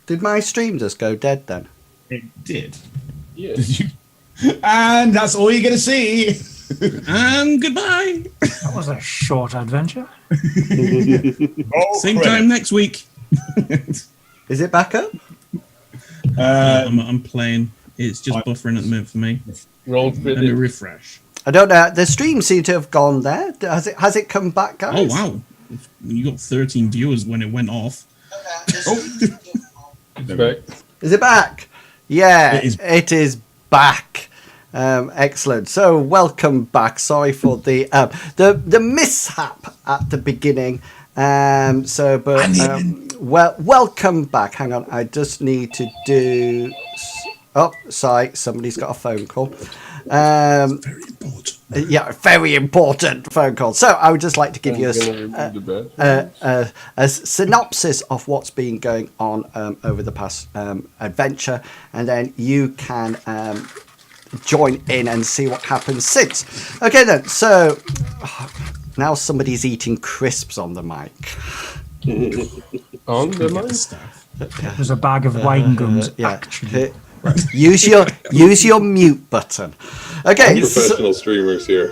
Did my stream just go dead then? It did. Yes. And that's all you're going to see. And goodbye. That was a short adventure. Same time next week. Is it back up? I'm playing. It's just buffering at the moment for me. Roll Let me refresh. I don't know. The stream seemed to have gone there. Has it come back, guys? Oh, wow. You got 13 viewers when it went off. It's back. Is it back? Yeah, it is back. Excellent. So welcome back. Sorry for the mishap at the beginning. Welcome back. Hang on, I just need to do. Oh, sorry, somebody's got a phone call. Very important. Yeah, very important phone call. So I would just like to give you a synopsis of what's been going on over the past adventure, and then you can join in and see what happens since. Okay then, so now somebody's eating crisps on the mic. On the mic? There's a bag of wine gums, actually. Use your mute button. Okay, professional streamers here.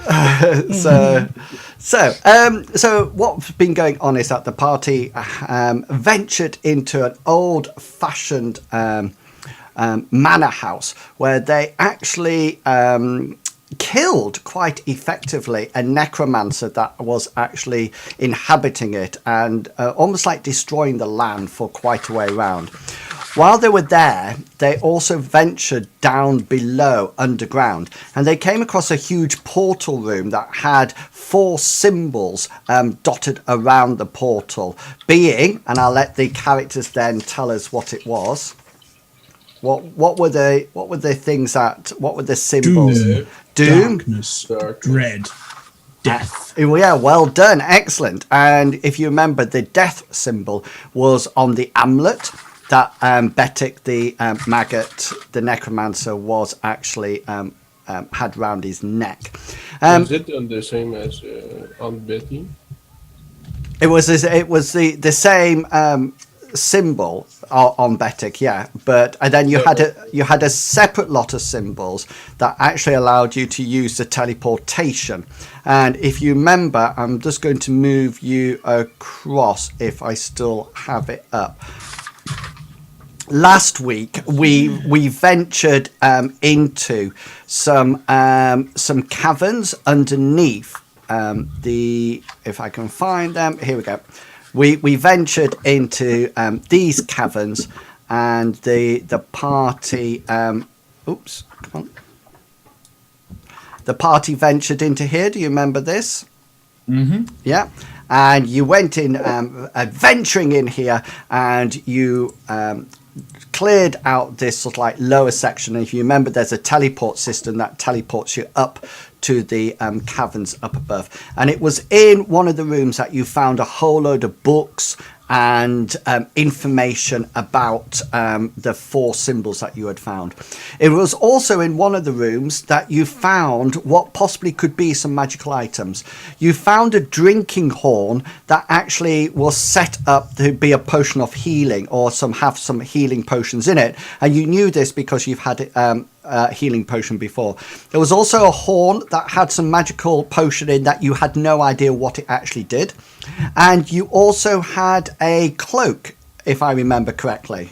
So what's been going on is that the party ventured into an old-fashioned manor house where they actually killed quite effectively a necromancer that was actually inhabiting it and almost like destroying the land for quite a way around. While they were there, they also ventured down below underground, and they came across a huge portal room that had 4 symbols dotted around the portal, being, and I'll let the characters then tell us what it was. What were the things that? What were the symbols? Doom, darkness, dread, death. Yeah, well done, excellent. And if you remember, the death symbol was on the amulet that Betik, the maggot, the necromancer, was actually had round his neck. Is it on the same as on Betty? It was the same symbol on Betik, yeah. But and then you had a separate lot of symbols that actually allowed you to use the teleportation. And if you remember, I'm just going to move you across if I still have it up. Last week we ventured into some caverns underneath if I can find them, here we go. We ventured into these caverns, and the party oops, come on. The party ventured into here. Do you remember this? Mm-hmm. Yeah. And you went in, adventuring in here, and you cleared out this sort of like lower section. And if you remember, there's a teleport system that teleports you up to the caverns up above. And it was in one of the rooms that you found a whole load of books and information about the 4 symbols that you had found. It was also in one of the rooms that you found what possibly could be some magical items. You found a drinking horn that actually was set up to be a potion of healing, or have some healing potions in it, and you knew this because you've had healing potion before. There was also a horn that had some magical potion in that you had no idea what it actually did. And you also had a cloak, if I remember correctly.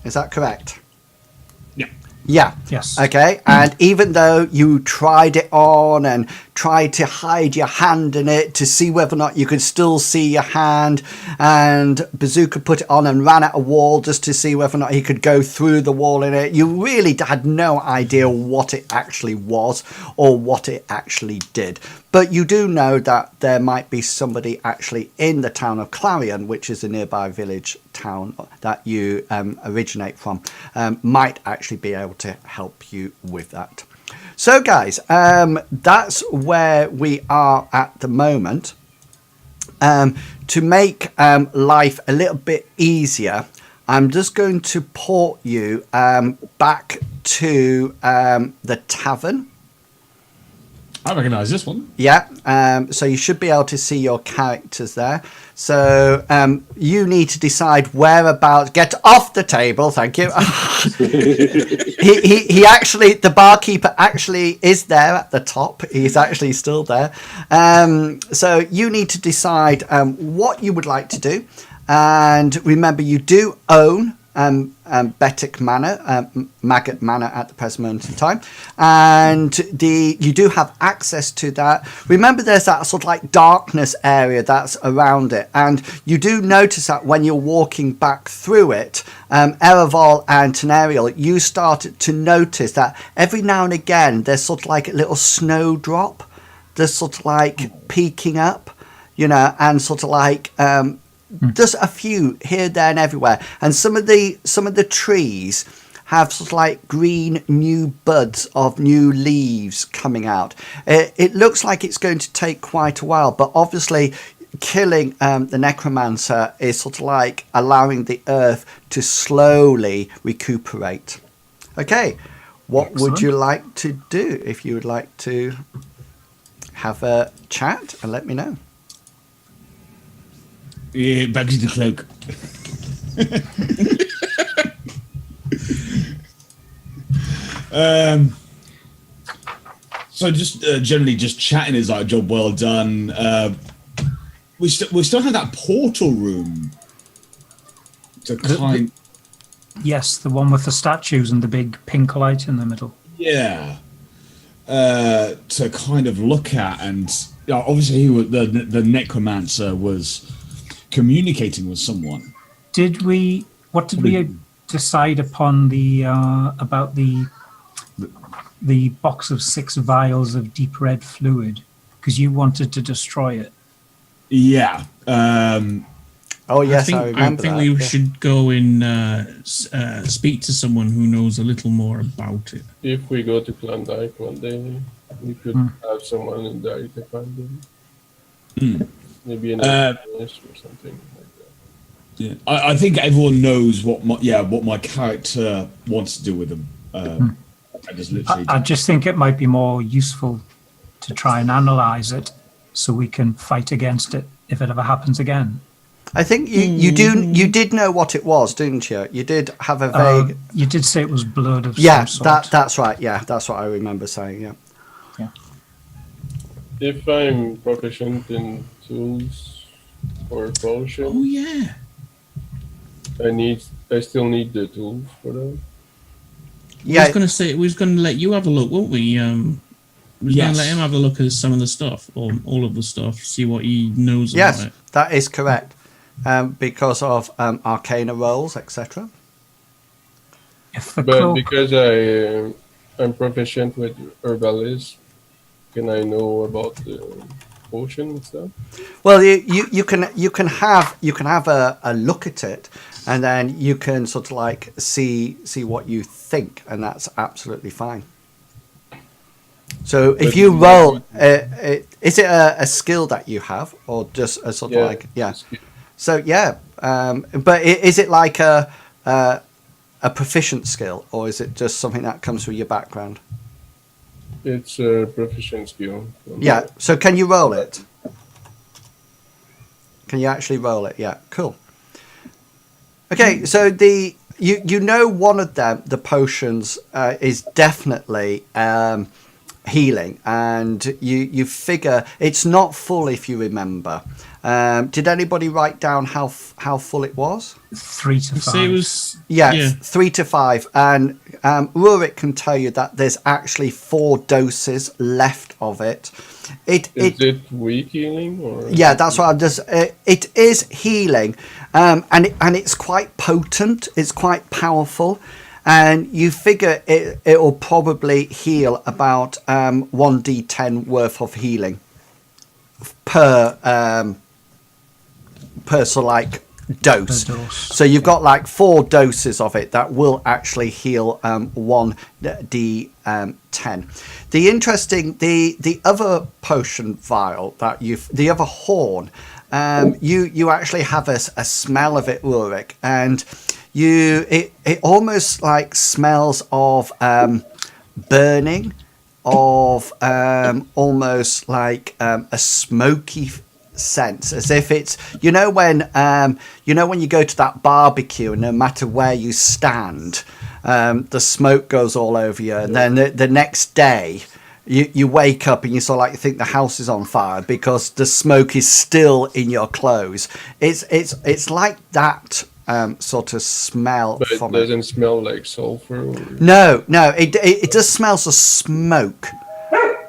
Is that correct? Yeah. Yeah. Yes. Okay. And even though you tried it on and tried to hide your hand in it to see whether or not you could still see your hand, and Bazooka put it on and ran at a wall just to see whether or not he could go through the wall in it, you really had no idea what it actually was or what it actually did. But you do know that there might be somebody actually in the town of Clarion, which is a nearby village town that you originate from, might actually be able to help you with that. So guys, that's where we are at the moment. To make life a little bit easier, I'm just going to port you back to the tavern. I recognise this one. Yeah, so you should be able to see your characters there. So you need to decide whereabouts. Get off the table, thank you. he actually, the barkeeper actually is there at the top. He's actually still there. So you need to decide what you would like to do. And remember, you do own Betic Manor, Maggot Manor at the present moment in time, and you do have access to that. Remember, there's that sort of like darkness area that's around it, and you do notice that when you're walking back through it, Eravol and Tenariel, you started to notice that every now and again there's sort of like a little snowdrop that's sort of like peeking up, you know, and sort of like just a few here, there, and everywhere. And some of the trees have sort of like green new buds of new leaves coming out. It looks like it's going to take quite a while, but obviously killing the necromancer is sort of like allowing the earth to slowly recuperate. Okay, what would you like to do? If you would like to have a chat, and let me know. Yeah, back to the cloak. So just generally just chatting is like a job well done. We still have that portal room to kind. Yes, the one with the statues and the big pink light in the middle. Yeah. To kind of look at, and obviously he was, the necromancer was communicating with someone. What did we decide upon about the box of 6 vials of deep red fluid? Because you wanted to destroy it. Yeah. Oh yes, I think we should go and speak to someone who knows a little more about it. If we go to ThornDyke one day, we could have someone in there to find them. Maybe an alchemist or something like that. Yeah, I think everyone knows what my character wants to do with them. I just think it might be more useful to try and analyze it so we can fight against it if it ever happens again. I think you did know what it was, didn't you? You did have a vague. You did say it was blood of some sort. That's right. Yeah, that's what I remember saying. Yeah. If I'm proficient in tools or potions, Oh yeah. I still need the tools for that. Yeah. I was going to say we was going to let you have a look, weren't we? We was going to let him have a look at some of the stuff, or all of the stuff, see what he knows about it. Yes, that is correct. Because of arcana rolls, etc. But because I'm proficient with herbalist, can I know about the potion and stuff? Well, you can have a look at it, and then you can sort of like see what you think, and that's absolutely fine. So if you roll, is it a skill that you have, or just a sort of like So but is it like a proficient skill, or is it just something that comes through your background? It's a proficient skill. Yeah. So can you roll it? Can you actually roll it? Yeah. Cool. Okay. So you know one of them, the potions, is definitely healing, and you figure it's not full if you remember. Did anybody write down how full it was? 3 to 5. So it was, Yeah, 3 to 5, and Rurik can tell you that there's actually 4 doses left of it. Is it weak healing? Or yeah, that's what I'm just. It is healing, and it's quite potent. It's quite powerful, and you figure it will probably heal about 1d10 worth of healing per sort of like dose. So you've got like 4 doses of it that will actually heal 1d10. The other potion vial that the other horn, you actually have a smell of it, Rurik, and it almost like smells of burning, of almost like a smoky sense, as if it's when you go to that barbecue and no matter where you stand, the smoke goes all over you, and then the next day you wake up and you sort of like think the house is on fire because the smoke is still in your clothes. It's like that sort of smell. But it doesn't smell like sulfur. No, it just smells of smoke.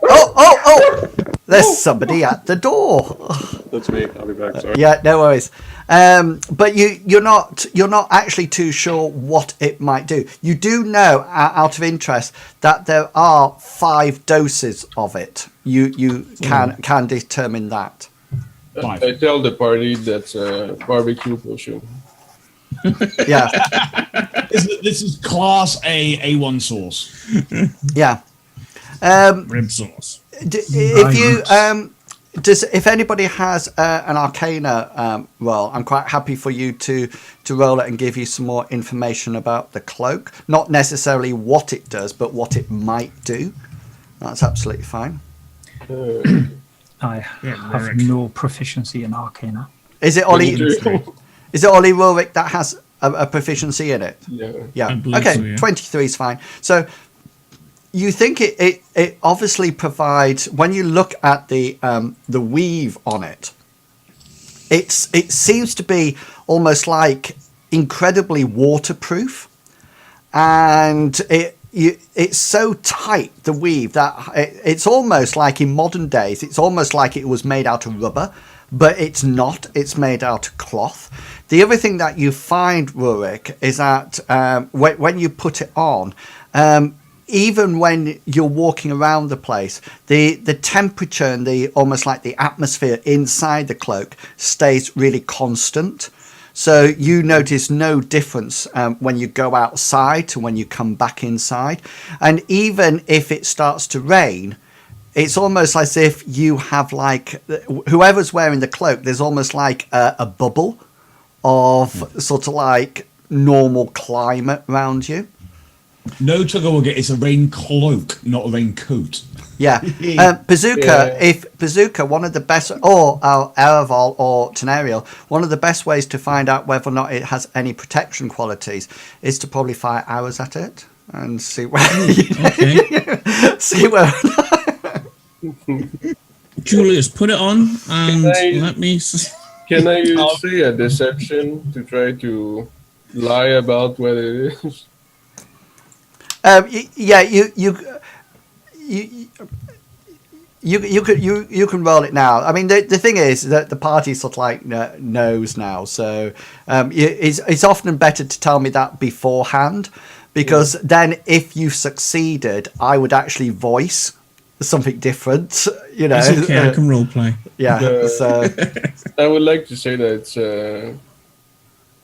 Oh! There's somebody at the door. That's me. I'll be back. Sorry. Yeah, no worries. But you're not actually too sure what it might do. You do know, out of interest, that there are 5 doses of it. You can determine that. I tell the party that's a barbecue potion. Yeah. This is class A1 sauce. Yeah. Rib sauce. If anybody has an Arcana roll, I'm quite happy for you to roll it and give you some more information about the cloak. Not necessarily what it does, but what it might do. That's absolutely fine. I have no proficiency in Arcana. Is it Ollie? Is it Ollie Rurik that has a proficiency in it? Yeah. Okay, so, yeah. 23 is fine. So you think it obviously provides, when you look at the weave on it, it seems to be almost like incredibly waterproof, and it's so tight, the weave, that it's almost like in modern days it's almost like it was made out of rubber, but it's not. It's made out of cloth. The other thing that you find, Rurik, is that when you put it on, even when you're walking around the place, the temperature and almost like the atmosphere inside the cloak stays really constant. So you notice no difference when you go outside to when you come back inside. And even if it starts to rain, it's almost as if you have like, whoever's wearing the cloak, there's almost like a bubble of sort of like normal climate around you. No trouble will get. It's a rain cloak, not a rain coat. Yeah. Bazooka, if Bazooka, one of the best, or Ereval or Tenariel, one of the best ways to find out whether or not it has any protection qualities is to probably fire arrows at it and see where. See where. Julius, put it on and let me. Can I say a deception to try to lie about what it is? Yeah, you can roll it now. I mean, the thing is that the party sort of like knows now, so it's often better to tell me that beforehand, because then if you succeeded, I would actually voice something different. It's okay, I can role play. Yeah. So I would like to say that it's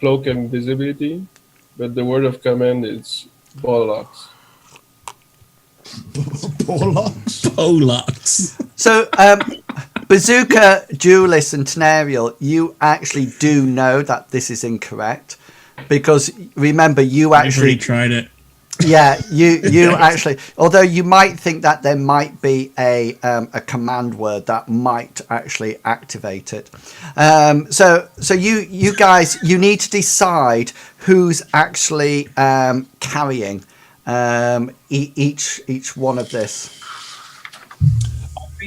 cloak invisibility, but the word of command is bollocks. Bollocks. So, Bazooka, Julius, and Tenariel, you actually do know that this is incorrect, because remember, you actually tried it. Yeah, you actually. Although you might think that there might be a command word that might actually activate it. So you guys, you need to decide who's actually carrying each one of this.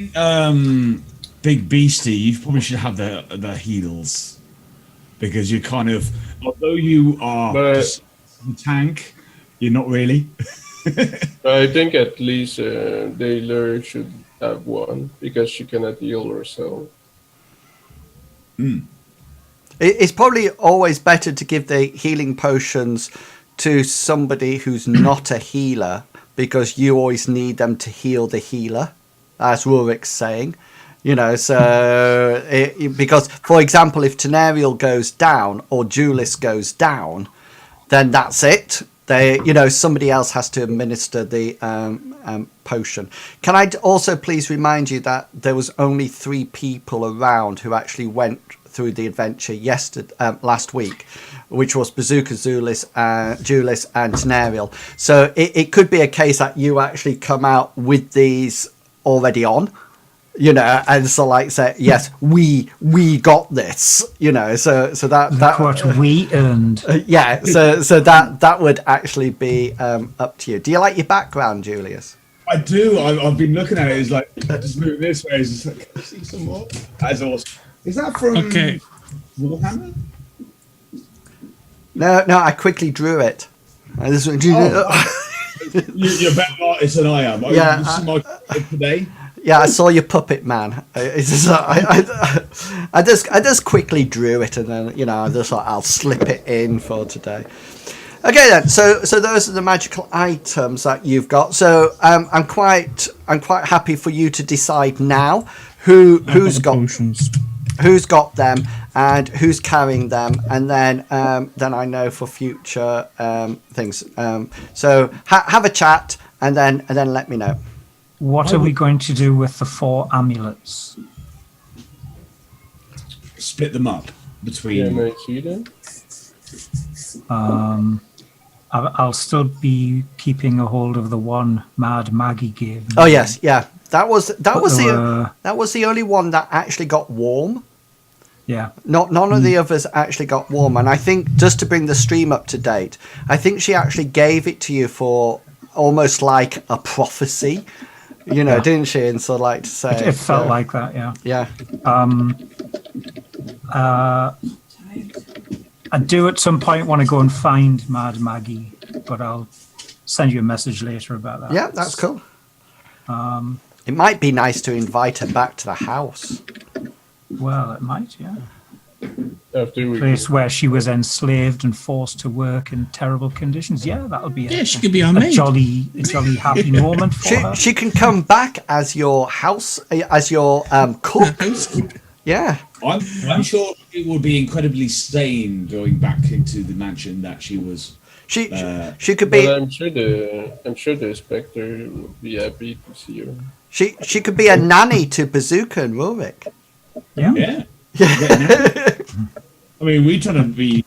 think, Big Beastie, you probably should have the heals, because you kind of, although you are just a tank, you're not really. I think at least Taylor should have one because she cannot heal herself. It's probably always better to give the healing potions to somebody who's not a healer, because you always need them to heal the healer, as Rurik's saying. So because, for example, if Tenariel goes down or Julius goes down, then that's it. Somebody else has to administer the potion. Can I also please remind you that there was only 3 people around who actually went through the adventure last week, which was Bazooka, Julius, and Tenariel. So it could be a case that you actually come out with these already on. And so say, yes, we got this, so that what we earned. So that would actually be up to you. Do you like your background, Julius? I do. I've been looking at it. It's like, just move this way. It's just like, can I see some more? That's awesome. Is that from Warhammer? No, I quickly drew it. You're a better artist than I am. Yeah, this is my today. Yeah, I saw your puppet man. I just quickly drew it, and then I just thought I'll slip it in for today. Okay then, so those are the magical items that you've got. So I'm quite happy for you to decide now who's got them and who's carrying them, and then I know for future things. So have a chat and then let me know. What are we going to do with the 4 amulets? Split them up between. I'll still be keeping a hold of the one Mad Maggie gave me. Oh yes, yeah. That was the only one that actually got warm. Yeah. None of the others actually got warm, and I think, just to bring the stream up to date, I think she actually gave it to you for almost like a prophecy. Didn't she? And so, to say, it felt like that, yeah. Yeah. I do at some point want to go and find Mad Maggie, but I'll send you a message later about that. Yeah, that's cool. It might be nice to invite her back to the house. Well, it might, yeah. After we place where she was enslaved and forced to work in terrible conditions. Yeah, that'll be she could be our maid. A jolly happy moment for her. She can come back as your cook. Yeah. I'm sure it would be incredibly sane going back into the mansion that she was. She could be. Well, I'm sure the Spectre would be happy to see her. She could be a nanny to Bazooka and Rurik. Yeah. I mean, we try to be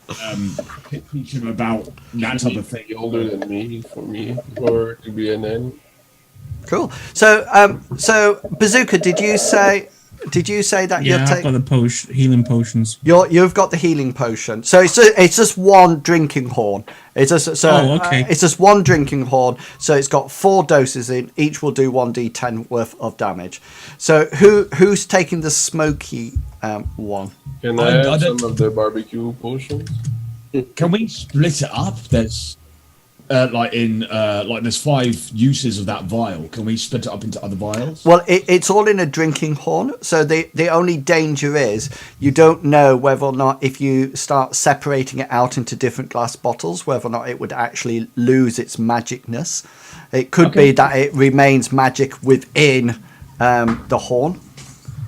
teaching about that type of thing. Older than me, or to be a nanny. Cool. So Bazooka, did you say that you're I've got the healing potions. You've got the healing potion. So it's just one drinking horn. It's just one drinking horn. So it's got 4 doses in. Each will do 1d10 worth of damage. So who's taking the smoky one? Can I have some of the barbecue potions? Can we split it up? There's there's 5 uses of that vial. Can we split it up into other vials? Well, it's all in a drinking horn. So the only danger is you don't know whether or not, if you start separating it out into different glass bottles, whether or not it would actually lose its magicness. It could be that it remains magic within the horn,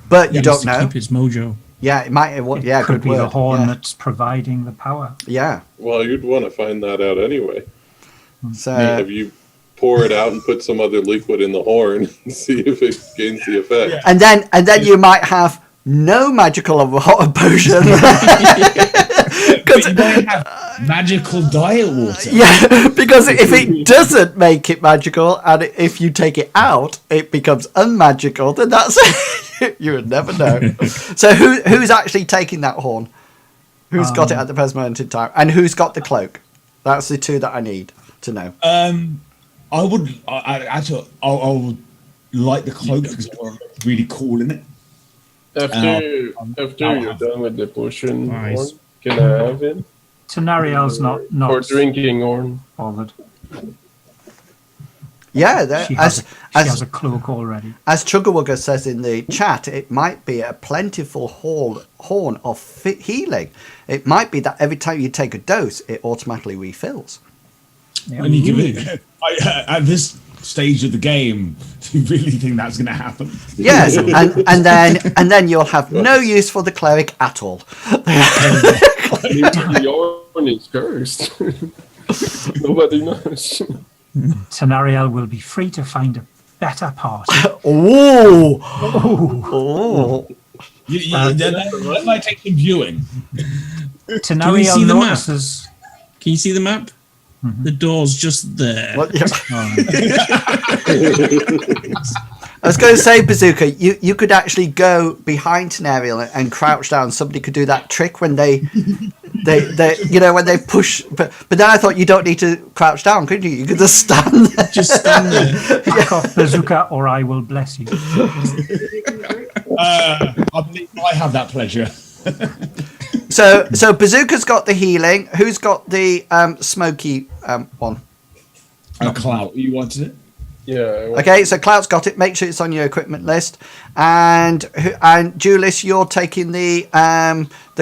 but you don't know. Keep its mojo. Yeah, it might. Yeah, it could good be word. the horn Yeah. that's providing the power. Yeah. Well, you'd want to find that out anyway. So Have you pour it out and put some other liquid in the horn and see if it gains the effect. And then you might have no magical potion. But you might have magical diet water. Yeah, because if it doesn't make it magical, and if you take it out, it becomes unmagical, then that's you would never know. So who's actually taking that horn? Who's got it at the present moment in time? And who's got the cloak? That's the 2 that I need to know. I would like the cloak because it looks really cool in it. After you're done with the potion, Orn, can I have it? Tenariel's not for drinking, Orn. bothered. Yeah, She has a cloak already. As Chugawugga says in the chat, it might be a plentiful horn of healing. It might be that every time you take a dose, it automatically refills. Yeah. When you give it at this stage of the game, do you really think that's going to happen? Yes, and then you'll have no use for the cleric at all. Maybe Orn is cursed. Nobody knows. Tenariel will be free to find a better party. Oh! That might take some viewing. Tenariel notices. Can you see the map? Mm-hmm. The door's just there. What? Yeah. I was going to say, Bazooka, you could actually go behind Tenariel and crouch down. Somebody could do that trick when they when they push. But then I thought you don't need to crouch down, could you? You could just stand there. Just stand there. Back off, Bazooka, or I will bless you. I believe I have that pleasure. So Bazooka's got the healing. Who's got the smoky one? Clout. You wanted it? Yeah. Okay, so Clout's got it. Make sure it's on your equipment list. And Julius, you're taking the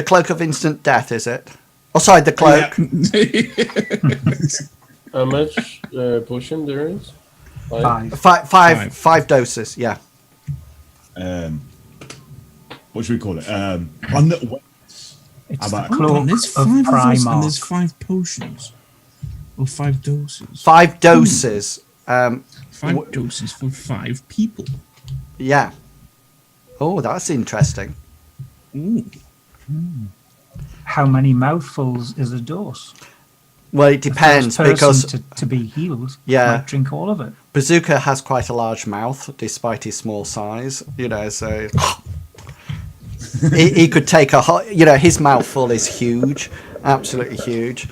cloak of instant death, is it? Oh, sorry, the cloak. Yeah. How much potion there is? Five doses. Yeah. What should we call it? It's about the cloak there's of 5 of us and Primarch. there's 5 potions. Or 5 doses. 5 doses. 5 doses for 5 people. Yeah. Oh, that's interesting. Ooh. How many mouthfuls is a dose? Well, it depends The first because person to be healed Yeah. might drink all of it. Bazooka has quite a large mouth, despite his small size. So he could take a whole. His mouthful is huge, absolutely huge.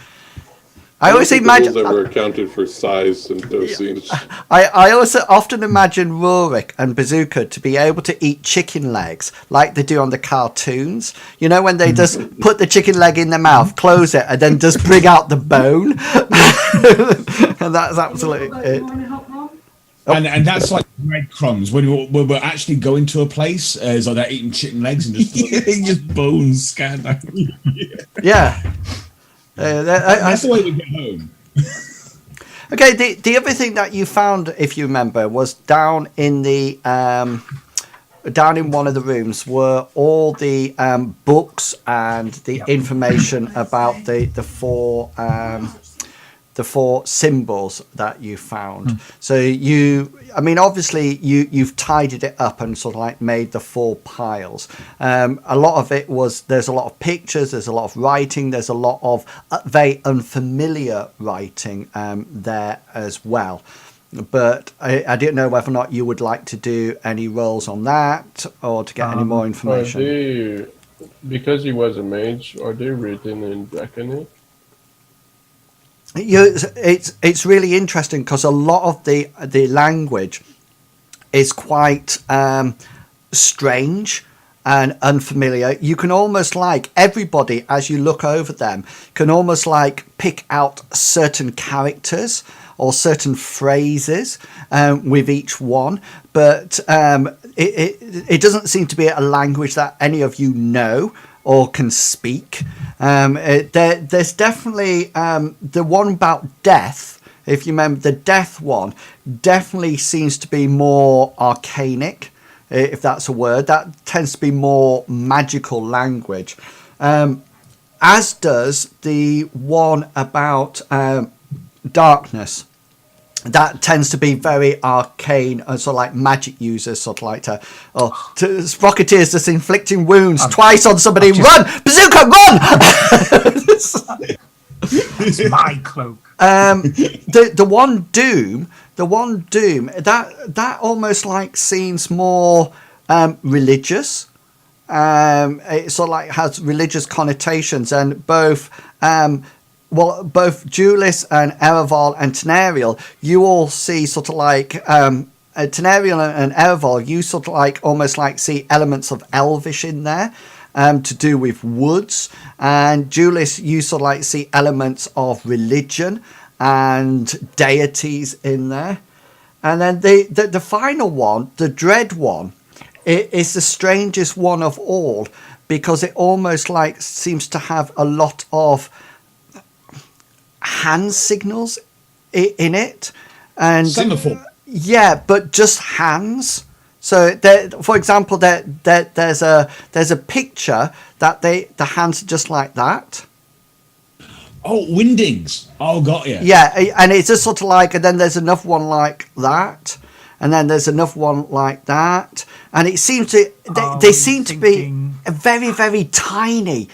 I always imagine. Rules ever accounted for size and dosage. I also often imagine Rurik and Bazooka to be able to eat chicken legs like they do on the cartoons. When they just put the chicken leg in their mouth, close it, and then just bring out the bone. And that's absolutely it. And that's like breadcrumbs when we're actually going to a place. So they're eating chicken legs and just bones scattered out. Yeah. That's the way we get home. Okay, the other thing that you found, if you remember, was down in one of the rooms were all the books and the information about the four symbols that you found. So obviously you've tidied it up and sort of like made the 4 piles. A lot of it there's a lot of pictures, there's a lot of writing, there's a lot of very unfamiliar writing there as well. But I didn't know whether or not you would like to do any rolls on that or to get any more information. Because he was a mage, are they written in Draconic? It's really interesting because a lot of the language is quite strange and unfamiliar. You can almost everybody, as you look over them, can almost pick out certain characters or certain phrases with each one, but it doesn't seem to be a language that any of you know or can speak. There's definitely the one about death. If you remember, the death one definitely seems to be more arcanic, if that's a word. That tends to be more magical language, as does the one about darkness. That tends to be very arcane, sort of like magic users, sort of like Sprocketeers just inflicting wounds twice on somebody. Run! Bazooka, run! It's my cloak. The one doom, that almost seems more religious. It sort of has religious connotations, and both Julius and Ereval and Tenariel, you all see sort of Tenariel and Ervol, you sort of like almost like see elements of Elvish in there. To do with woods, and Julius, you sort of like see elements of religion and deities in there, and then the final one, the dread one, it is the strangest one of all because it almost like seems to have a lot of hand signals in it, and semaphore. Yeah, but just hands. So, there, for example, there's a picture that the hands are just like that. Oh, windings. Oh, got you. Yeah, and it's just sort of like, and then there's another one like that, and then there's another one like that, and it seems to they seem to be very, very tiny.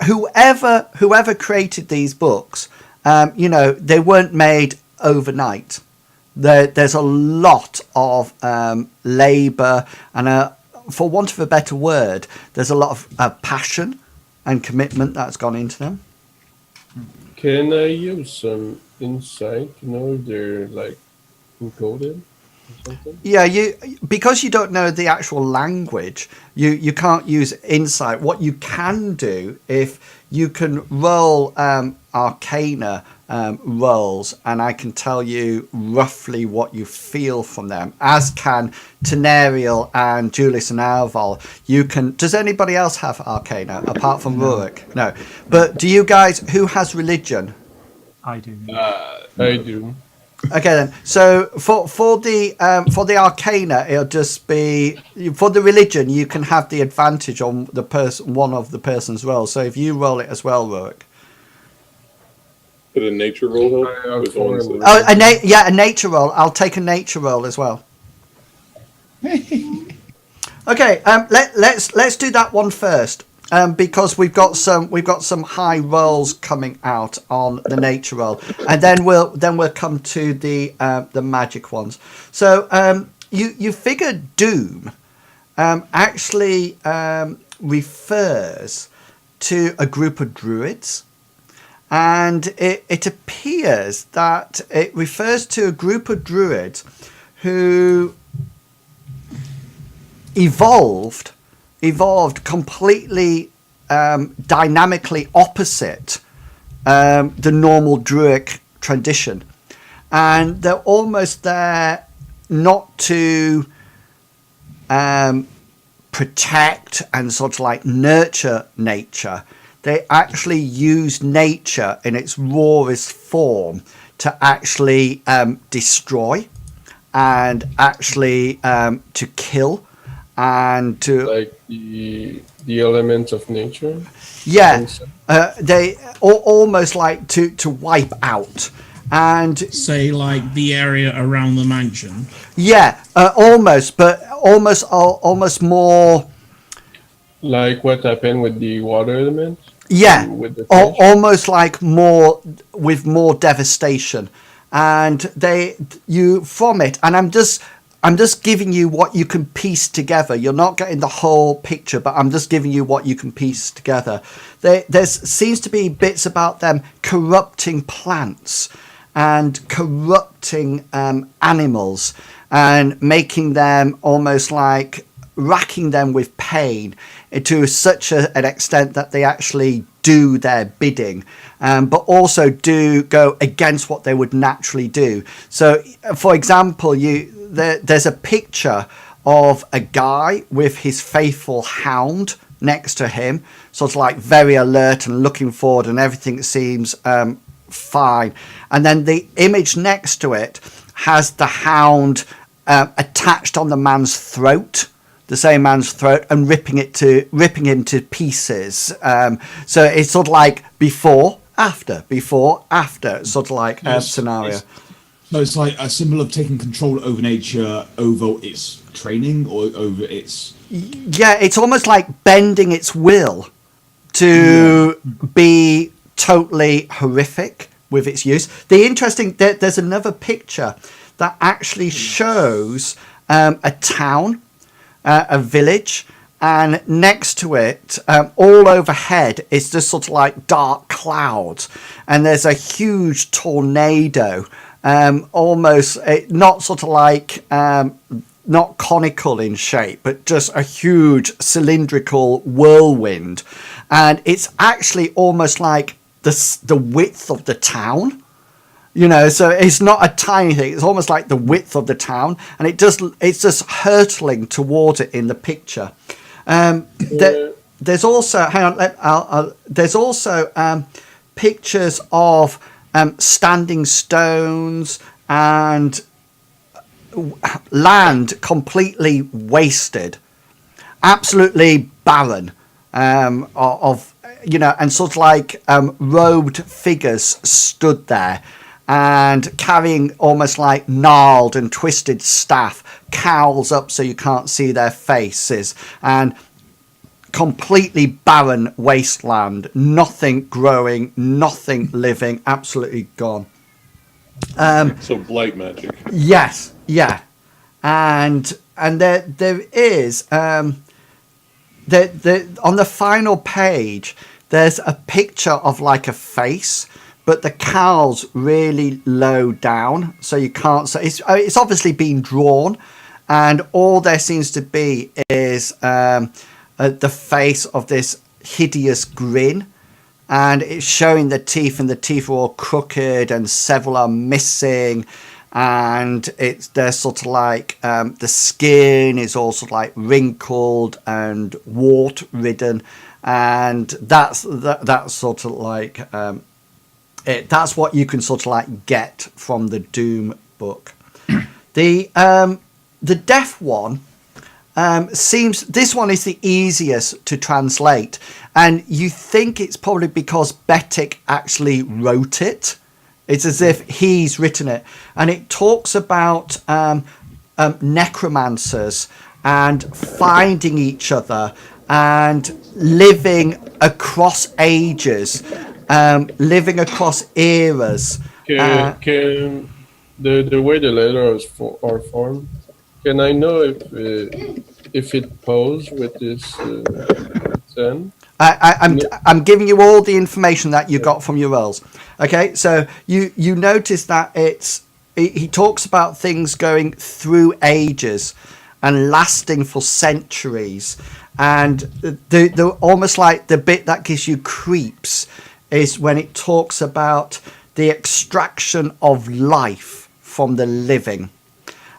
Whoever created these books, they weren't made overnight. There's a lot of labour and, for want of a better word, there's a lot of passion and commitment that's gone into them. Can I use some insight to know if they're like encoded or something? Yeah, because you don't know the actual language, you can't use insight. What you can do, if you can roll Arcana rolls, and I can tell you roughly what you feel from them, as can Tenariel and Julius and Alval. You can. Does anybody else have Arcana apart from Rurik? No. But do you guys? Who has religion? I do. I do. Okay then. So for the Arcana, it'll just be for the religion. You can have the advantage on the one of the person's rolls. So if you roll it as well, Rurik. But a nature roll help? A nature roll. I'll take a nature roll as well. Okay, let's do that one first, because we've got some high rolls coming out on the nature roll, and then we'll come to the magic ones. So you figure Doom actually refers to a group of druids. And it appears that it refers to a group of druids who evolved completely dynamically opposite the normal druid tradition. And they're almost there not to protect and sort of like nurture nature. They actually use nature in its rawest form to actually destroy and actually to kill and to like the elements of nature. Yeah, they almost like to wipe out and say like the area around the mansion. Yeah, almost, but almost more. Like what happened with the water elements? Yeah, with the almost like more with more devastation, and from it. And I'm just giving you what you can piece together. You're not getting the whole picture, but I'm just giving you what you can piece together. There seems to be bits about them corrupting plants and corrupting animals and making them almost like racking them with pain to such an extent that they actually do their bidding, but also do go against what they would naturally do. So, for example, there's a picture of a guy with his faithful hound next to him, sort of like very alert and looking forward, and everything seems fine. And then the image next to it has the hound attached on the man's throat. The same man's throat, and ripping him to pieces. So it's sort of like before, after, sort of like scenario. So it's like a symbol of taking control over nature, over its training, or over its. Yeah, it's almost like bending its will to be totally horrific with its use. There's another picture that actually shows a town. A village, and next to it, all overhead, is just sort of like dark clouds, and there's a huge tornado almost not sort of like not conical in shape, but just a huge cylindrical whirlwind, and it's actually almost like the width of the town. So it's not a tiny thing. It's almost like the width of the town, and it's just hurtling towards it in the picture. There's also there's also pictures of standing stones and land completely wasted, absolutely barren, and sort of like robed figures stood there and carrying almost like gnarled and twisted staff, cowls up so you can't see their faces, and completely barren wasteland, nothing growing, nothing living, absolutely gone. So blight magic. Yes, yeah, and there is on the final page there's a picture of like a face, but the cowl's really low down, so you can't. So it's obviously been drawn, and all there seems to be is the face of this hideous grin. And it's showing the teeth, and the teeth are all crooked, and several are missing, and they're sort of like the skin is all sort of like wrinkled and wart ridden, and that's sort of like that's what you can sort of like get from the Doom book. The Death one. Seems this one is the easiest to translate, and you think it's probably because Betic actually wrote it. It's as if he's written it, and it talks about necromancers and finding each other and living across ages, living across eras. Can the way the letters are formed? Can I know if it poses with this then? I'm giving you all the information that you got from your rolls. Okay, so you notice that he talks about things going through ages and lasting for centuries, and the almost like the bit that gives you creeps is when it talks about the extraction of life from the living.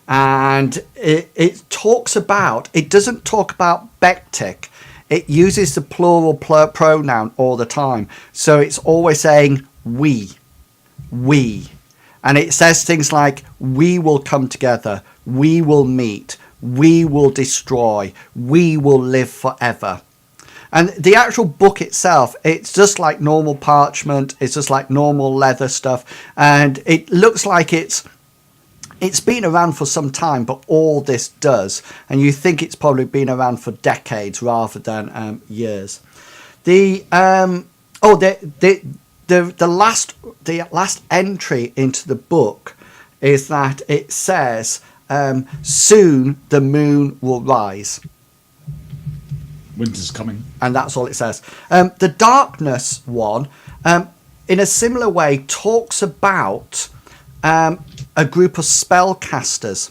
And it talks about, it doesn't talk about Betic. It uses the plural pronoun all the time. So it's always saying we. And it says things like, we will come together, we will meet, we will destroy, we will live forever. And the actual book itself, it's just like normal parchment, it's just like normal leather stuff. And it looks like it's been around for some time, but all this does, and you think it's probably been around for decades rather than years. The last entry into the book is that it says soon the moon will rise. Winter's coming, and that's all it says. The darkness one, in a similar way, talks about a group of spellcasters.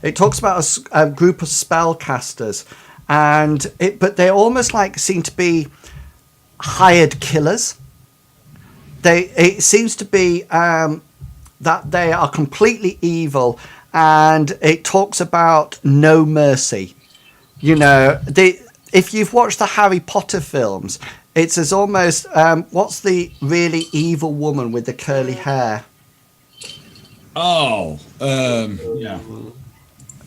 It talks about a group of spellcasters, but they almost like seem to be hired killers. It seems to be that they are completely evil, and it talks about no mercy. If you've watched the Harry Potter films, it's as almost what's the really evil woman with the curly hair? Oh, yeah.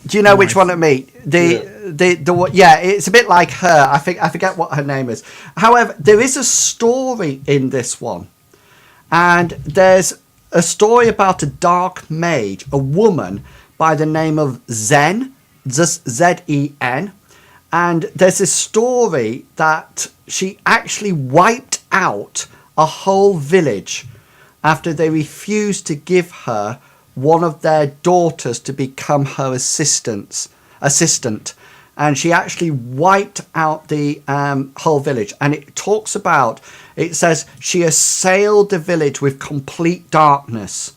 Do you know which one I mean? It's a bit like her. I forget what her name is. However, there is a story in this one, and there's a story about a dark mage, a woman by the name of Zen, Z-E-N, and there's this story that she actually wiped out a whole village after they refused to give her one of their daughters to become her assistant, and she actually wiped out the whole village. And it says she assailed the village with complete darkness,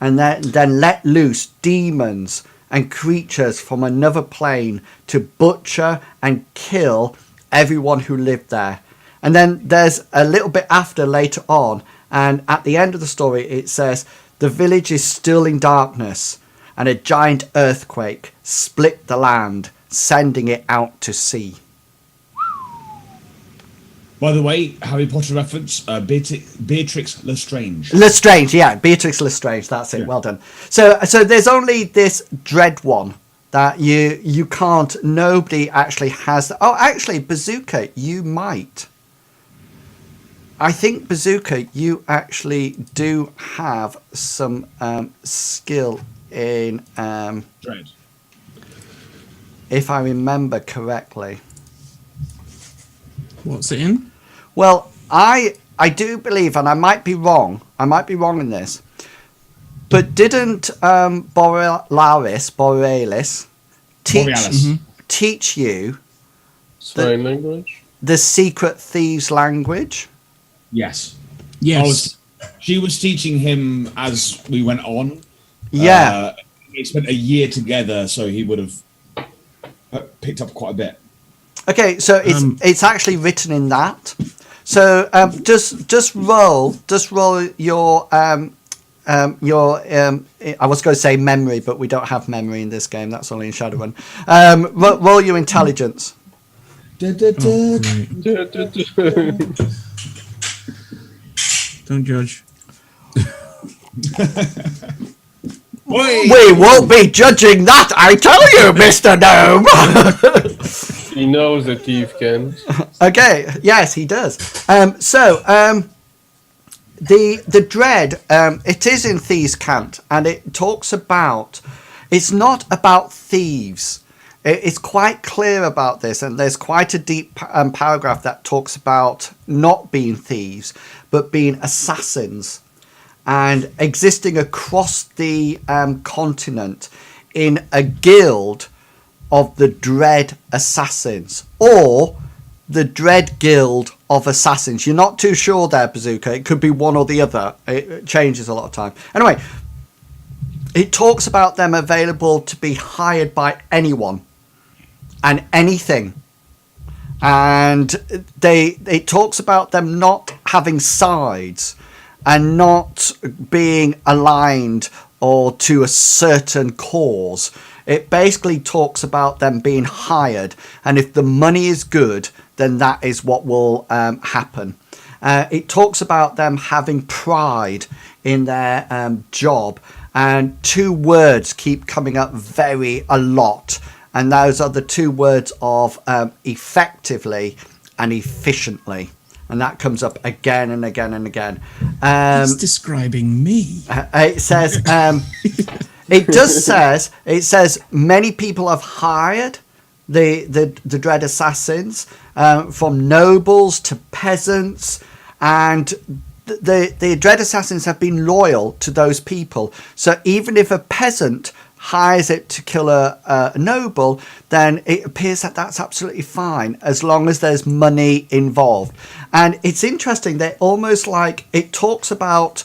and then let loose demons and creatures from another plane to butcher and kill everyone who lived there. And then there's a little bit after later on, and at the end of the story it says, the village is still in darkness, and a giant earthquake split the land, sending it out to sea. By the way, Harry Potter reference, Beatrix Lestrange. Lestrange, yeah, Beatrix Lestrange, that's it, well done. So there's only this dread one that you can't, nobody actually has. Oh, actually, Bazooka, you might. I think, Bazooka, you actually do have some skill in... Dread. If I remember correctly. What's it in? Well, I do believe, and I might be wrong in this, but didn't Borealis teach you sign language? The secret thieves language? Yes. She was teaching him as we went on. Yeah. They spent a year together, so he would have picked up quite a bit. Okay, so it's actually written in that. So just roll your I was going to say memory, but we don't have memory in this game. That's only in Shadowrun. Roll your intelligence. Don't judge. We won't be judging that, I tell you, Mr. Gnome. He knows the thief can. Okay, yes, he does. The dread, it is in Thieves' Cant, and it talks about, it's not about thieves. It's quite clear about this, and there's quite a deep paragraph that talks about not being thieves, but being assassins, and existing across the continent in a guild of the Dread Assassins, or the Dread Guild of Assassins. You're not too sure there, Bazooka. It could be one or the other. It changes a lot of time. Anyway, it talks about them available to be hired by anyone and anything. And it talks about them not having sides and not being aligned or to a certain cause. It basically talks about them being hired, and if the money is good, then that is what will happen. It talks about them having pride in their job, and two words keep coming up a lot, and those are the two words of effectively and efficiently. And that comes up again and again and again. It's describing me. It says, it says many people have hired the Dread Assassins, from nobles to peasants, and the Dread Assassins have been loyal to those people. So even if a peasant hires it to kill a noble, then it appears that that's absolutely fine as long as there's money involved. And it's interesting, they're almost like, it talks about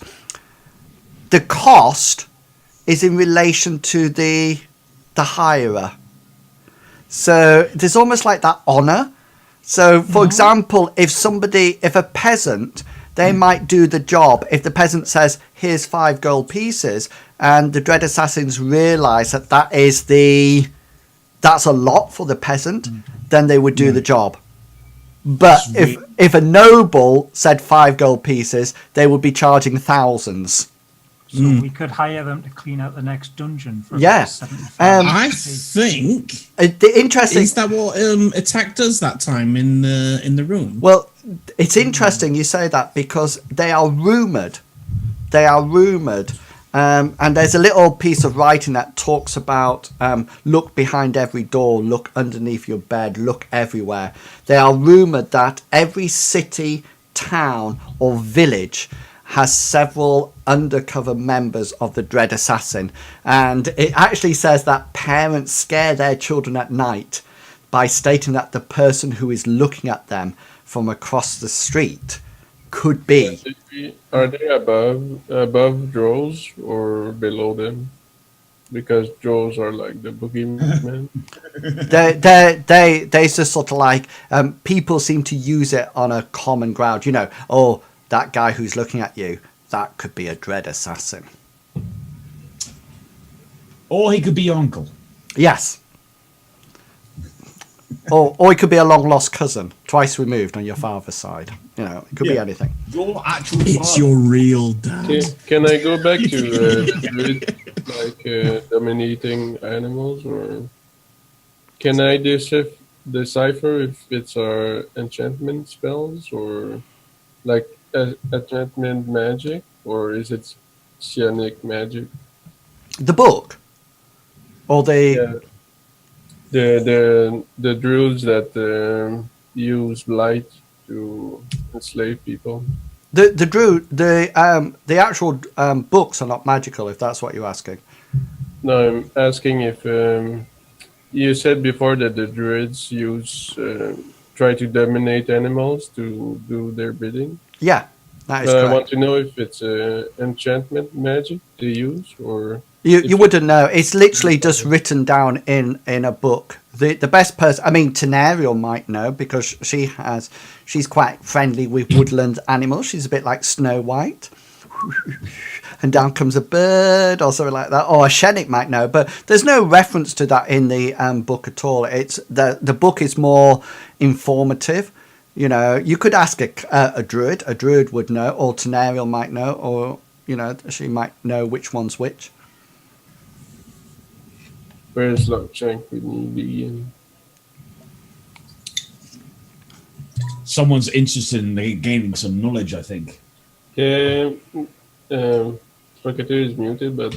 the cost is in relation to the hirer. So there's almost like that honor. So for example, if a peasant, they might do the job. If the peasant says, here's 5 gold pieces, and the Dread Assassins realize that that's a lot for the peasant, then they would do the job. But if a noble said 5 gold pieces, they would be charging thousands. So we could hire them to clean out the next dungeon for Yeah. 75. I think The interesting is that what attack does that time in the room. Well, it's interesting you say that, because they are rumoured. And there's a little piece of writing that talks about look behind every door, look underneath your bed, look everywhere. They are rumoured that every city, town or village has several undercover members of the Dread Assassin. And it actually says that parents scare their children at night by stating that the person who is looking at them from across the street could be. Are they above drows or below them? Because drows are like the boogeyman. They just sort of like people seem to use it on a common ground. You know, oh, that guy who's looking at you, that could be a dread assassin. Or he could be your uncle. Yes. Or it could be a long lost cousin, twice removed on your father's side. You know, it could be anything. Your actual It's your real dad. Can I go back to the druid, like dominating animals, or can I decipher if it's our enchantment spells or like enchantment magic, or is it psionic magic? The book, or the the druids that use light to enslave people. the actual books are not magical, if that's what you're asking. No, I'm asking if you said before that the druids try to dominate animals to do their bidding. Yeah, that is But correct. I want to know if it's enchantment magic they use, or You wouldn't know. It's literally just written down in a book. The best person, I mean, Tenariel might know because she's quite friendly with woodland animals. She's a bit like Snow White. And down comes a bird or something like that. Or Shenik might know, but there's no reference to that in the book at all. It's the book is more informative. You know, you could ask a druid. A druid would know, or Tenariel might know, or you know, she might know which one's which. where's Lockchank with me be? Someone's interested in gaining some knowledge, I think. Yeah, Frakateur is muted, but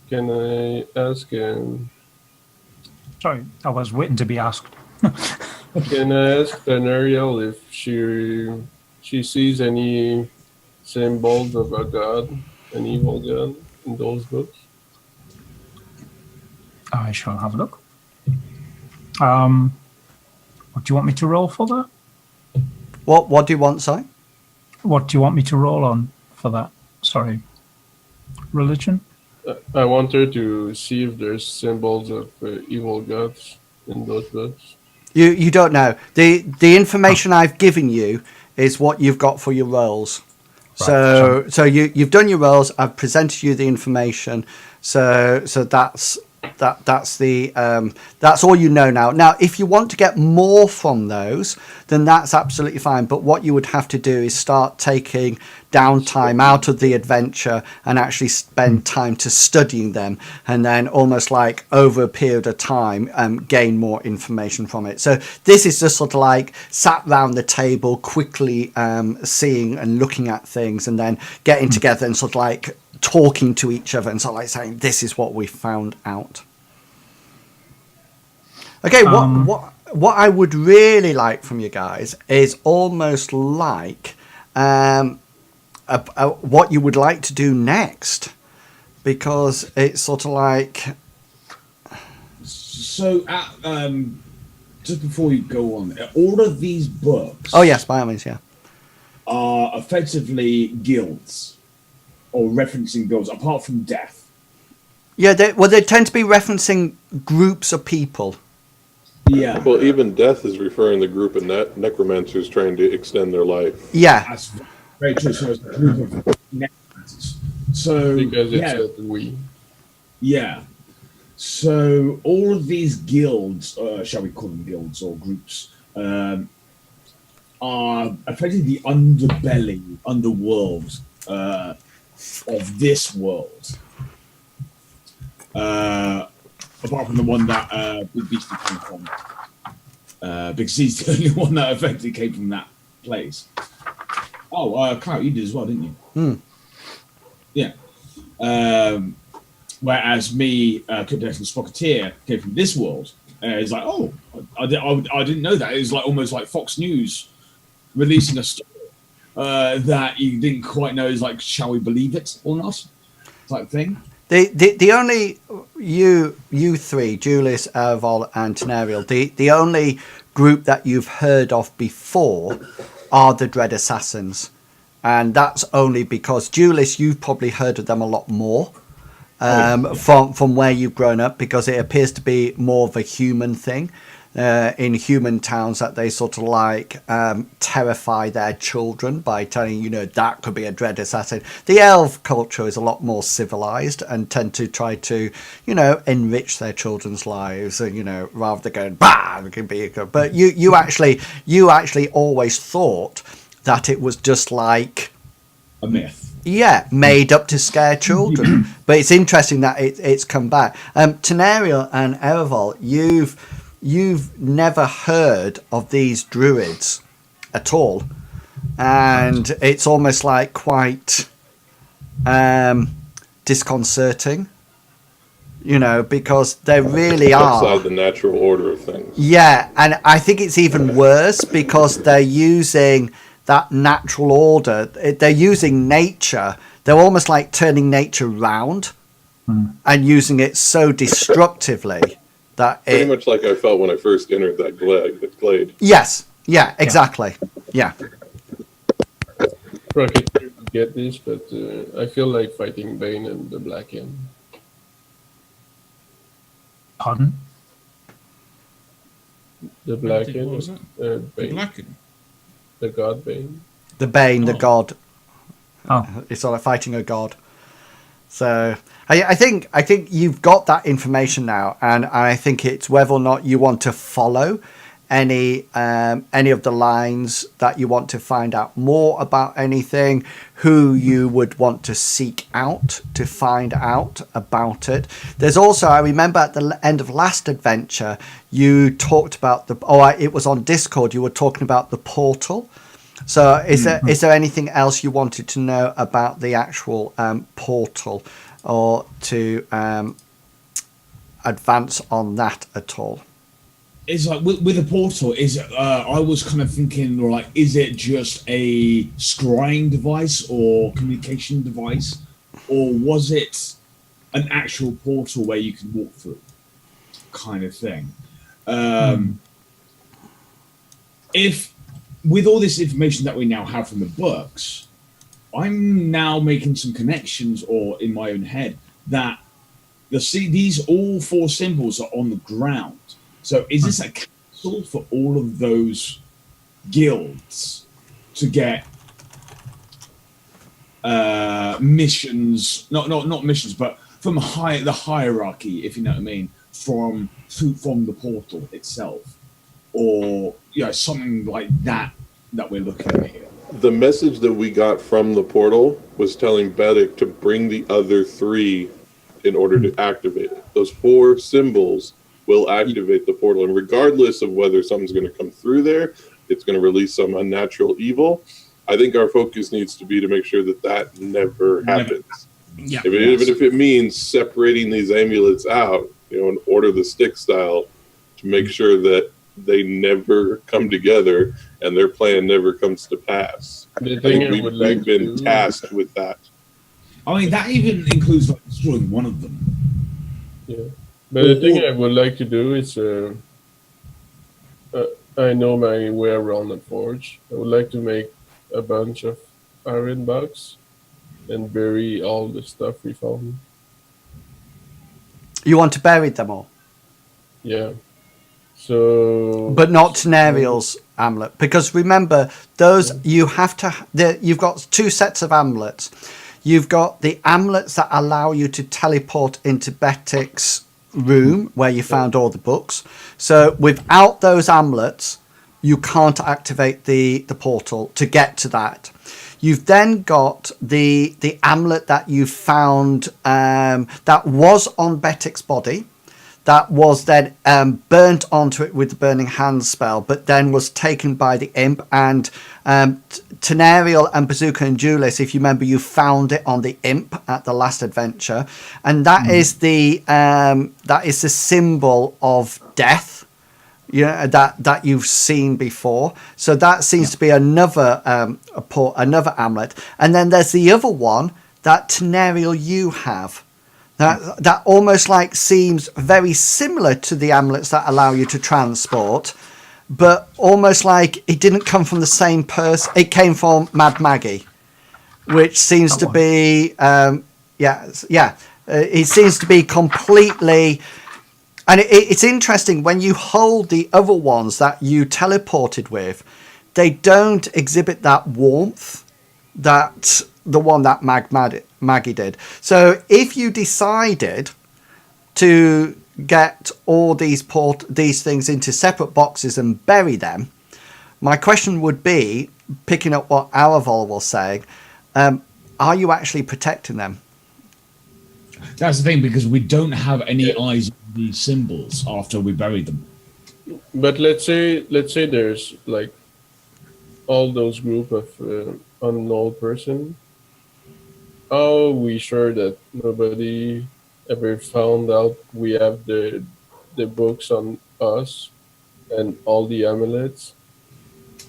can I ask? Sorry, I was waiting to be asked. Can I ask Tenariel if she sees any symbols of a god, an evil god, in those books? I shall have a look. What do you want me to roll for that? What do you want, Si? What do you want me to roll on for that? Sorry. Religion? I want her to see if there's symbols of evil gods in those books. You don't know. The information I've given you is what you've got for your rolls. Right, So you've done your rolls. I've presented you the information. So that's that's all you know now. Now, if you want to get more from those, then that's absolutely fine. But what you would have to do is start taking downtime out of the adventure and actually spend time to studying them, and then almost like over a period of time gain more information from it. So this is just sort of like sat round the table quickly seeing and looking at things, and then getting together and sort of like talking to each other and sort of like saying, this is what we found out. Okay, what I would really like from you guys is almost like what you would like to do next, because it's sort of like... So, just before we go on, all of these books... Oh yes, by all means, yeah. ...are effectively guilds, or referencing guilds, apart from death. Yeah, they tend to be referencing groups of people. Yeah. Well, even death is referring to a group of necromancers trying to extend their life. Yeah. That's very true. So it's a group of necromancers. So, Because it's a we. Yeah. So all of these guilds, shall we call them guilds or groups, are effectively the underbelly, underworld of this world. Apart from the one that Big Beastie came from. Because he's the only one that effectively came from that place. Oh, Clout, you did as well, didn't you? Hmm. Yeah. Whereas me, Cryptex and Sprocketeer came from this world. It's like, oh, I didn't know that. It was like almost like Fox News releasing a story that you didn't quite know. Is like, shall we believe it or not? Type thing. The only you three, Julius, Ervol, and Tenariel, the only group that you've heard of before are the Dread Assassins. And that's only because, Julius, you've probably heard of them a lot more from where you've grown up, because it appears to be more of a human thing in human towns, that they sort of like terrify their children by telling that could be a Dread Assassin. The elf culture is a lot more civilized and tend to try to enrich their children's lives, and rather than going bah, it can be but you actually always thought that it was just like a myth. Yeah, made up to scare children. But it's interesting that it's come back. Tenariel and Ereval, you've never heard of these druids at all, and it's almost like quite disconcerting, because they really are outside the natural order of things. Yeah, and I think it's even worse because they're using that natural order. They're using nature. They're almost like turning nature round and using it so destructively that pretty much like I felt when I first entered that glade. Yes. Yeah, exactly. Yeah. I could get this, but I feel like fighting Bane and the Black End. Pardon? The Black What End. was it? Bane. The Blacken. The God Bane. The Bane, the god. Oh. It's sort of fighting a god. So I think you've got that information now, and I think it's whether or not you want to follow any of the lines, that you want to find out more about anything, who you would want to seek out to find out about it. There's also, I remember at the end of last adventure, you talked about it was on Discord, you were talking about the portal. So is there anything else you wanted to know about the actual portal, or to advance on that at all? It's like with the portal, I was kind of thinking, like, is it just a scrying device or communication device, or was it an actual portal where you can walk through, kind of thing? If with all this information that we now have from the books, I'm now making some connections, or in my own head, that these all four symbols are on the ground. So is this a council for all of those guilds to get missions? Not missions, but from the hierarchy, if you know what I mean, from the portal itself, or something like that we're looking at here. The message that we got from the portal was telling Bedek to bring the other three in order to activate it. Those four symbols will activate the portal, and regardless of whether something's going to come through there, it's going to release some unnatural evil. I think our focus needs to be to make sure that never happens. Yeah. Even if it means separating these amulets out, and order the stick style, to make sure that they never come together and their plan never comes to pass. We've been tasked with that. I mean, that even includes like destroying one of them. Yeah. But the thing I would like to do is, I know my way around the forge. I would like to make a bunch of iron bugs and bury all the stuff we found. You want to bury them all? Yeah. So, but not Tenariel's amulet, because remember, those you've got two sets of amulets. You've got the amulets that allow you to teleport into Bedek's room where you found all the books. So without those amulets, you can't activate the portal to get to that. You've then got the amulet that you found that was on Bedek's body, that was then burnt onto it with the Burning Hands spell, but then was taken by the imp. And Tenariel and Bazooka and Julius, if you remember, you found it on the imp at the last adventure, and that is the symbol of death. That you've seen before. So that seems to be another another amulet. And then there's the other one that Tenariel you have. That almost like seems very similar to the amulets that allow you to transport, but almost like it didn't come from the same person. It came from Mad Maggie, which seems to be, it seems to be completely. And it's interesting when you hold the other ones that you teleported with, they don't exhibit that warmth that the one that Maggie did. So if you decided to get all these things into separate boxes and bury them, my question would be, picking up what Aravol was saying, are you actually protecting them? That's the thing, because we don't have any eyes on these symbols after we bury them. But let's say there's like all those group of unknown person. How are we sure that nobody ever found out we have the books on us and all the amulets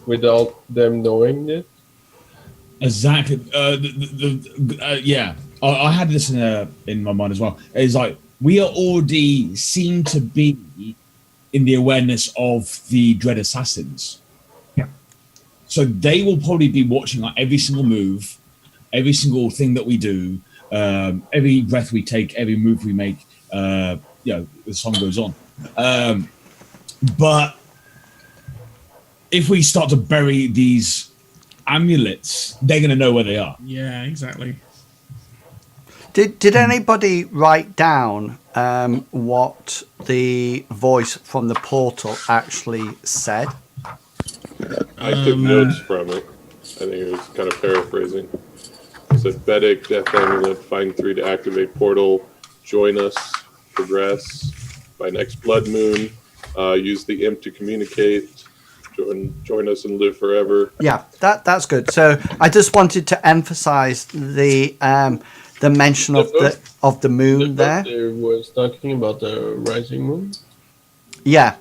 without them knowing it? Exactly. Yeah, I had this in my mind as well. It's like we are already seen to be in the awareness of the Dread Assassins. Yeah. So they will probably be watching like every single move, every single thing that we do, every breath we take, every move we make. The song goes on. But if we start to bury these amulets, they're going to know where they are. Yeah, exactly. Did anybody write down what the voice from the portal actually said? I took notes from it. I think it was kind of paraphrasing. It said, Bedek, Death Amulet, find 3 to activate portal, join us, progress, by next blood moon, use the imp to communicate, join us and live forever. Yeah, that's good. So I just wanted to emphasize the mention of the moon there. There was talking about the rising moon. Yeah.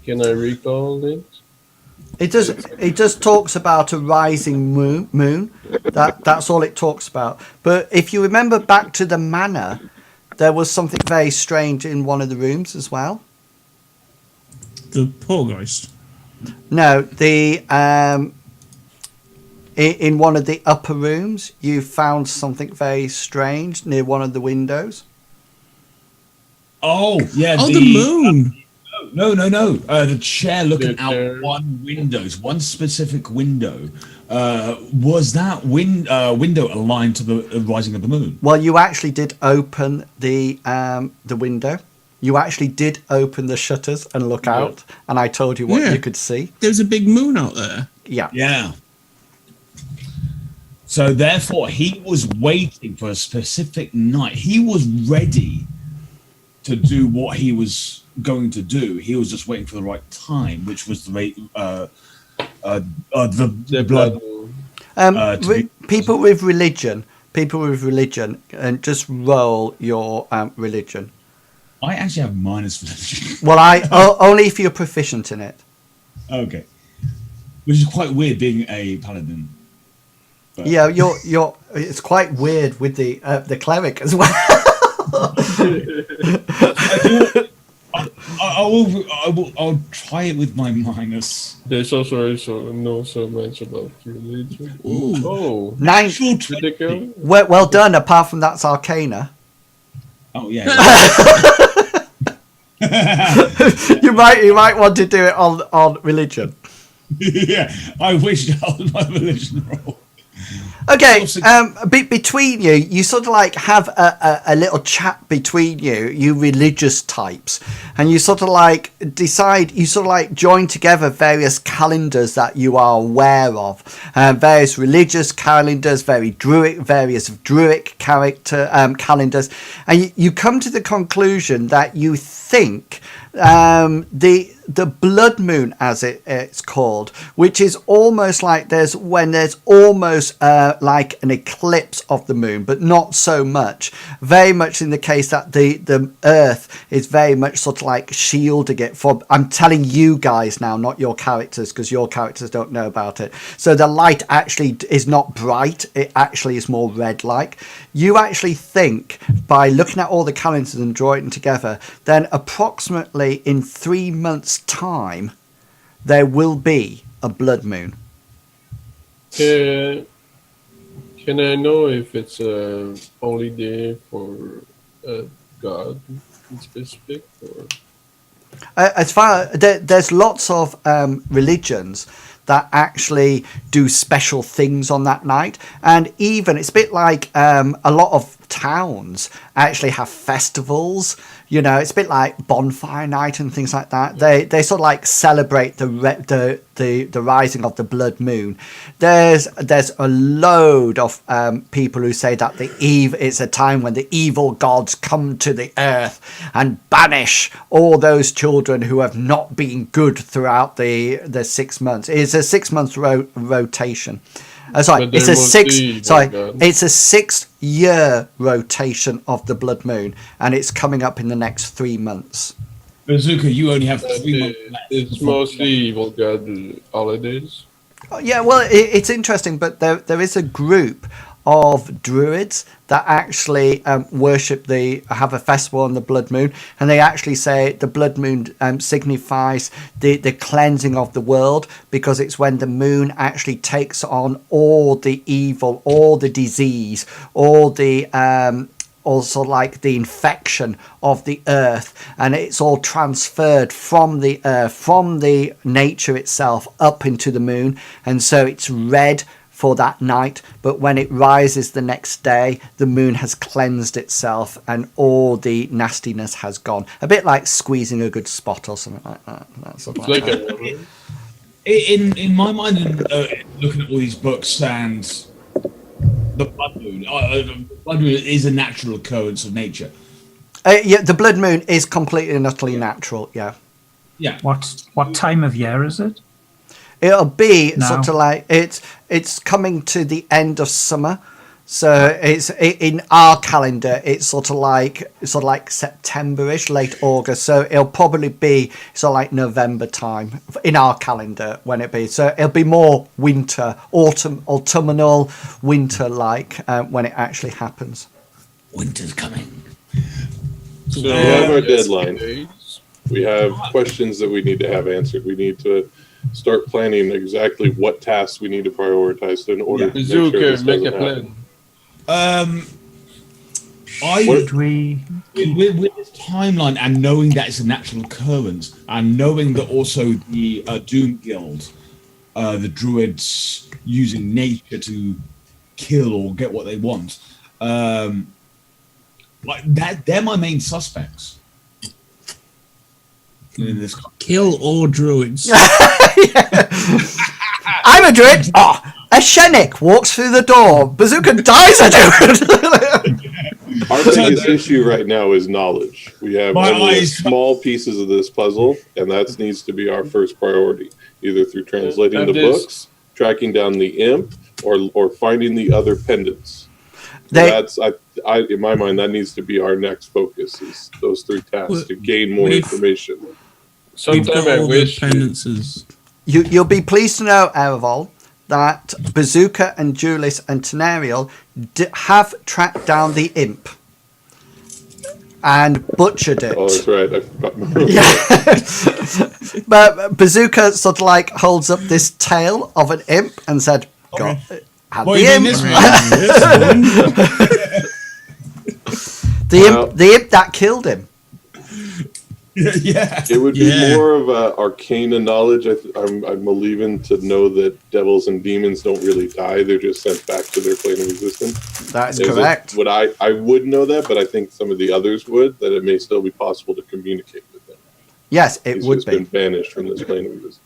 Can I recall it? It does. It just talks about a rising moon. That's all it talks about. But if you remember back to the manor, there was something very strange in one of the rooms as well. The Porgeist. No, in one of the upper rooms, you found something very strange near one of the windows. Oh, yeah. Oh, the moon. No. The chair looking out one specific window. Was that window aligned to the rising of the moon? Well, you actually did open the window. You actually did open the shutters and look out, and I told you what you could see. There's a big moon out there. Yeah. Yeah. So therefore, he was waiting for a specific night. He was ready to do what he was going to do. He was just waiting for the right time, which was the blood. People with religion, and just roll your religion. I actually have minus religion. Well, only if you're proficient in it. Okay, which is quite weird being a paladin. But. Yeah, you're. It's quite weird with the cleric as well. I'll try it with my minus. There's also know so much about religion. Ooh. Oh, 9. Well done. Apart from that's Arcana. Oh yeah. you might want to do it on religion. Yeah, I wish that was my religion roll. Okay, between you sort of like have a little chat between you religious types, and you sort of like join together various calendars that you are aware of, various religious calendars, various druidic calendars, and you come to the conclusion that you think the blood moon, as it's called, which is almost like there's almost like an eclipse of the moon, but not so much. Very much in the case that the Earth is very much sort of like shielding it from. I'm telling you guys now, not your characters, because your characters don't know about it. So the light actually is not bright; it actually is more red-like. You actually think, by looking at all the calendars and drawing them together, then approximately in 3 months' time, there will be a blood moon. Can I know if it's a holy day for a god in specific? Or? As far there's lots of religions that actually do special things on that night, and even it's a bit like a lot of towns actually have festivals. You know, it's a bit like bonfire night and things like that. They sort of like celebrate the rising of the blood moon. There's a load of people who say that it's a time when the evil gods come to the earth and banish all those children who have not been good throughout the 6 months. It's a 6 month rotation. It's a 6 year rotation of the blood moon, and it's coming up in the next 3 months. Bazooka, you only have 3 months left. It's mostly evil god holidays. Yeah, well, it's interesting, but there is a group of druids that actually have a festival on the blood moon, and they actually say the blood moon signifies the cleansing of the world, because it's when the moon actually takes on all the evil, all the disease, all the also like the infection of the earth, and it's all transferred from the earth, from the nature itself up into the moon, and so it's red for that night, but when it rises the next day, the moon has cleansed itself and all the nastiness has gone. A bit like squeezing a good spot or something like that. That's sort of like that. In my mind, looking at all these books and the blood moon is a natural occurrence of nature. Yeah, the blood moon is completely and utterly natural. Yeah. Yeah. What time of year is it? It'll be sort of like it's coming to the end of summer, so it's in our calendar. It's sort of like September-ish, late August. So it'll probably be sort of like November time in our calendar when it be. So it'll be more winter, autumnal, winter-like when it actually happens. Winter's coming. So we have our deadline. We have questions that we need to have answered. We need to start planning exactly what tasks we need to prioritize in order to make sure this make a doesn't plan. With this timeline and knowing that it's a natural occurrence, and knowing that also the Doom Guild, the druids using nature to kill or get what they want, like that, they're my main suspects. In this kill all druids. I'm a druid. A Shenik walks through the door. Bazooka dies a druid. Our biggest issue right now is knowledge. We have only small pieces of this puzzle, and that needs to be our first priority, either through translating the books, tracking down the imp, or finding the other pendants. That's in my mind, that needs to be our next focus, is those 3 tasks to gain more information. Sometimes I wish you'll be pleased to know, Ereval, that Bazooka and Julius and Tenariel have tracked down the imp and butchered it. Oh, that's right. I forgot. Yeah. But Bazooka sort of like holds up this tail of an imp and said, "God, have the imp." The imp that killed him. Yeah, it would be more of a arcana knowledge. I'm believing to know that devils and demons don't really die; they're just sent back to their plane of existence. That's correct. I would know that, but I think some of the others would. That it may still be possible to communicate with them. Yes, it would be. Been banished from this plane of existence.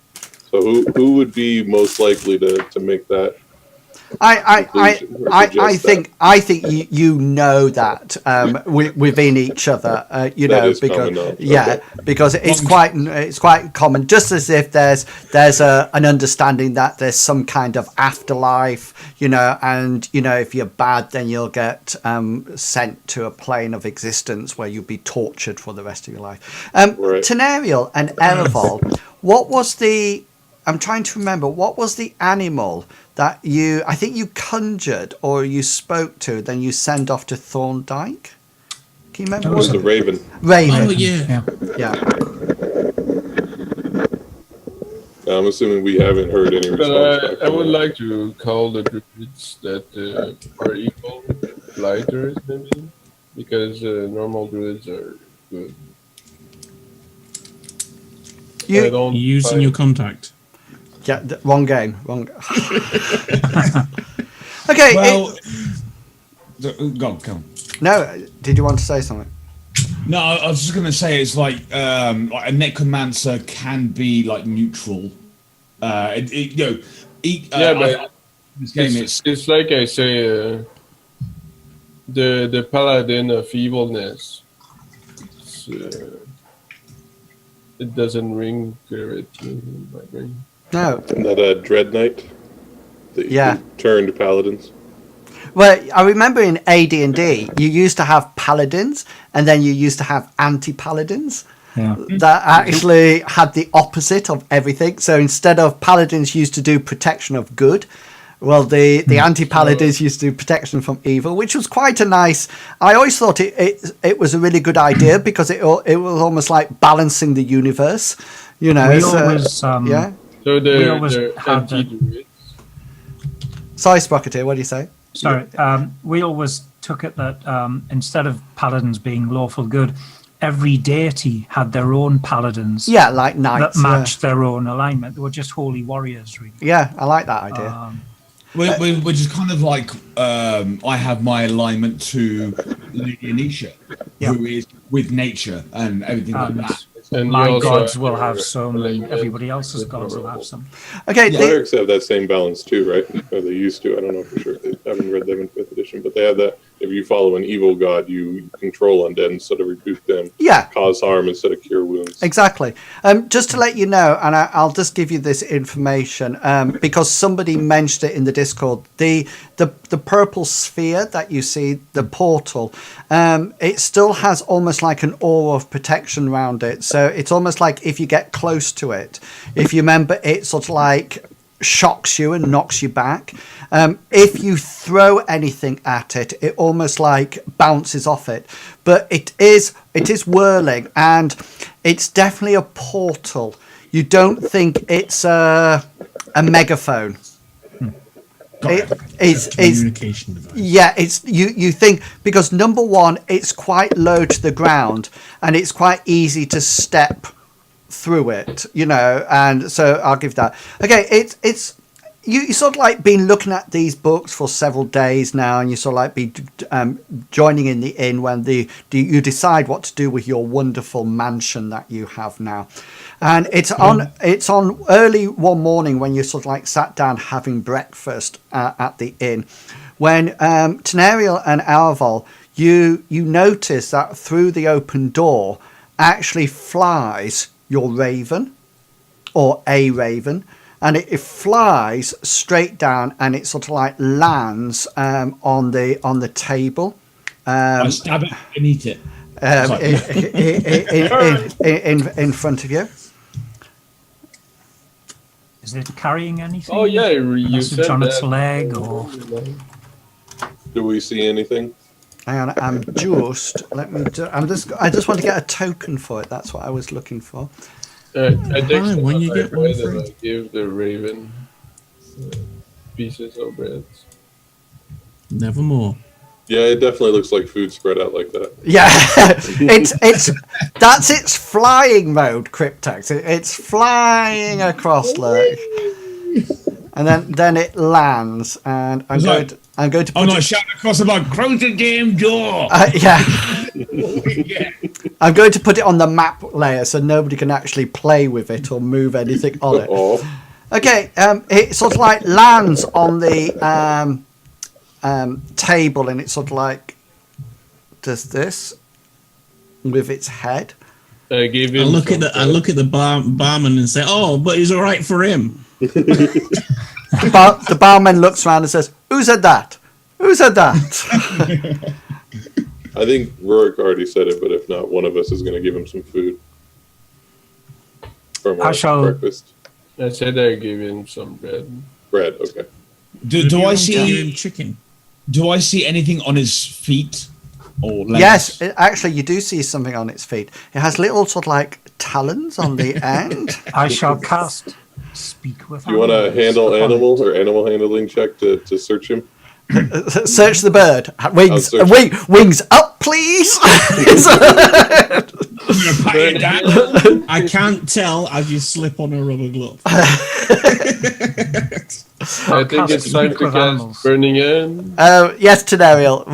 So who would be most likely to make that? I think you know that within each other, because it's quite common. Just as if there's an understanding that there's some kind of afterlife, and if you're bad, then you'll get sent to a plane of existence where you'll be tortured for the rest of your life. Tenariel and Ereval, what was the? I'm trying to remember, what was the animal that I think you conjured or you spoke to, then you send off to ThornDyke? Can you remember? It was the raven. Raven. Oh, yeah. I'm assuming we haven't heard any response back. I would like to call the druids that are evil lighters, maybe, because normal druids are good. You're using your contact. Yeah, wrong game. Okay. Well, go on. No, did you want to say something? No, I was just going to say it's like a necromancer can be like neutral. But this game it's like I say, the paladin of evilness. It doesn't ring correctly in my brain. No. Isn't that Dread Knight? Yeah. Turned paladins. Well, I remember in AD&D, you used to have paladins, and then you used to have anti-paladins. Yeah. That actually had the opposite of everything. So instead of paladins used to do protection of good, well, the anti-paladins used to do protection from evil, which was quite a nice. I always thought it was a really good idea because it was almost like balancing the universe, you know. We always, yeah. So we always had Sorry, Sprocketeer, what do you say? Sorry, we always took it that instead of paladins being lawful good, every deity had their own paladins. Yeah, like knights that matched their own alignment. They were just holy warriors, really. Yeah, I like that idea. Which is kind of like I have my alignment to Lady Anisha, who is with nature and everything like that. And my gods will have some, and everybody else's gods will have some. Okay, clerics have that same balance too, right? Or they used to. I don't know for sure. I haven't read them in 5th edition, but they have that. If you follow an evil god, you control undead instead of rebuke them. Yeah. Cause harm instead of cure wounds. Exactly. Just to let you know, and I'll just give you this information because somebody mentioned it in the Discord. The purple sphere that you see, the portal, it still has almost like an aura of protection around it. So it's almost like if you get close to it, if you remember, it sort of like shocks you and knocks you back. If you throw anything at it, it almost like bounces off it. But it is whirling, and it's definitely a portal. You don't think it's a megaphone. It's communication device. Yeah, it's you think, because number one, it's quite low to the ground and it's quite easy to step through it, you know, and so I'll give that. Okay, it's you sort of like been looking at these books for several days now, and you sort of like be joining in the inn when you decide what to do with your wonderful mansion that you have now. And it's on early one morning when you sort of like sat down having breakfast at the inn, when Tenariel and Alval, you notice that through the open door actually flies your raven, or a raven, and it flies straight down and it sort of like lands on the table. I stab it and eat it. In front of you. Is it carrying anything? Oh yeah, you said on that. Its leg, or do we see anything? Hang on, I just want to get a token for it. That's what I was looking for. I think when you get one that free. I give the raven pieces of bread. Nevermore. Yeah, it definitely looks like food spread out like that. Yeah, it's that's its flying mode, Cryptex. It's flying across, look, and then it lands, and I'm going to. I'm not shouting across about close the damn door. Yeah. I'm going to put it on the map layer so nobody can actually play with it or move anything on it. Okay, it sort of like lands on the table, and it sort of like does this with its head. I look at the barman and say, "Oh, but he's all right for him." The barman looks around and says, "Who said that? Who said that?" I think Rurik already said it, but if not, one of us is going to give him some food from our breakfast. I said I gave him some bread. Bread, okay. Do I see chicken? Do I see anything on his feet or legs? Yes, actually, you do see something on its feet. It has little sort of like talons on the end. I shall cast speak with. Do you want to handle animal or animal handling check to search him? Search the bird. Wings up, please. I can't tell as you slip on a rubber glove. I think it's time to cast Burning In. Yes, Tenariel.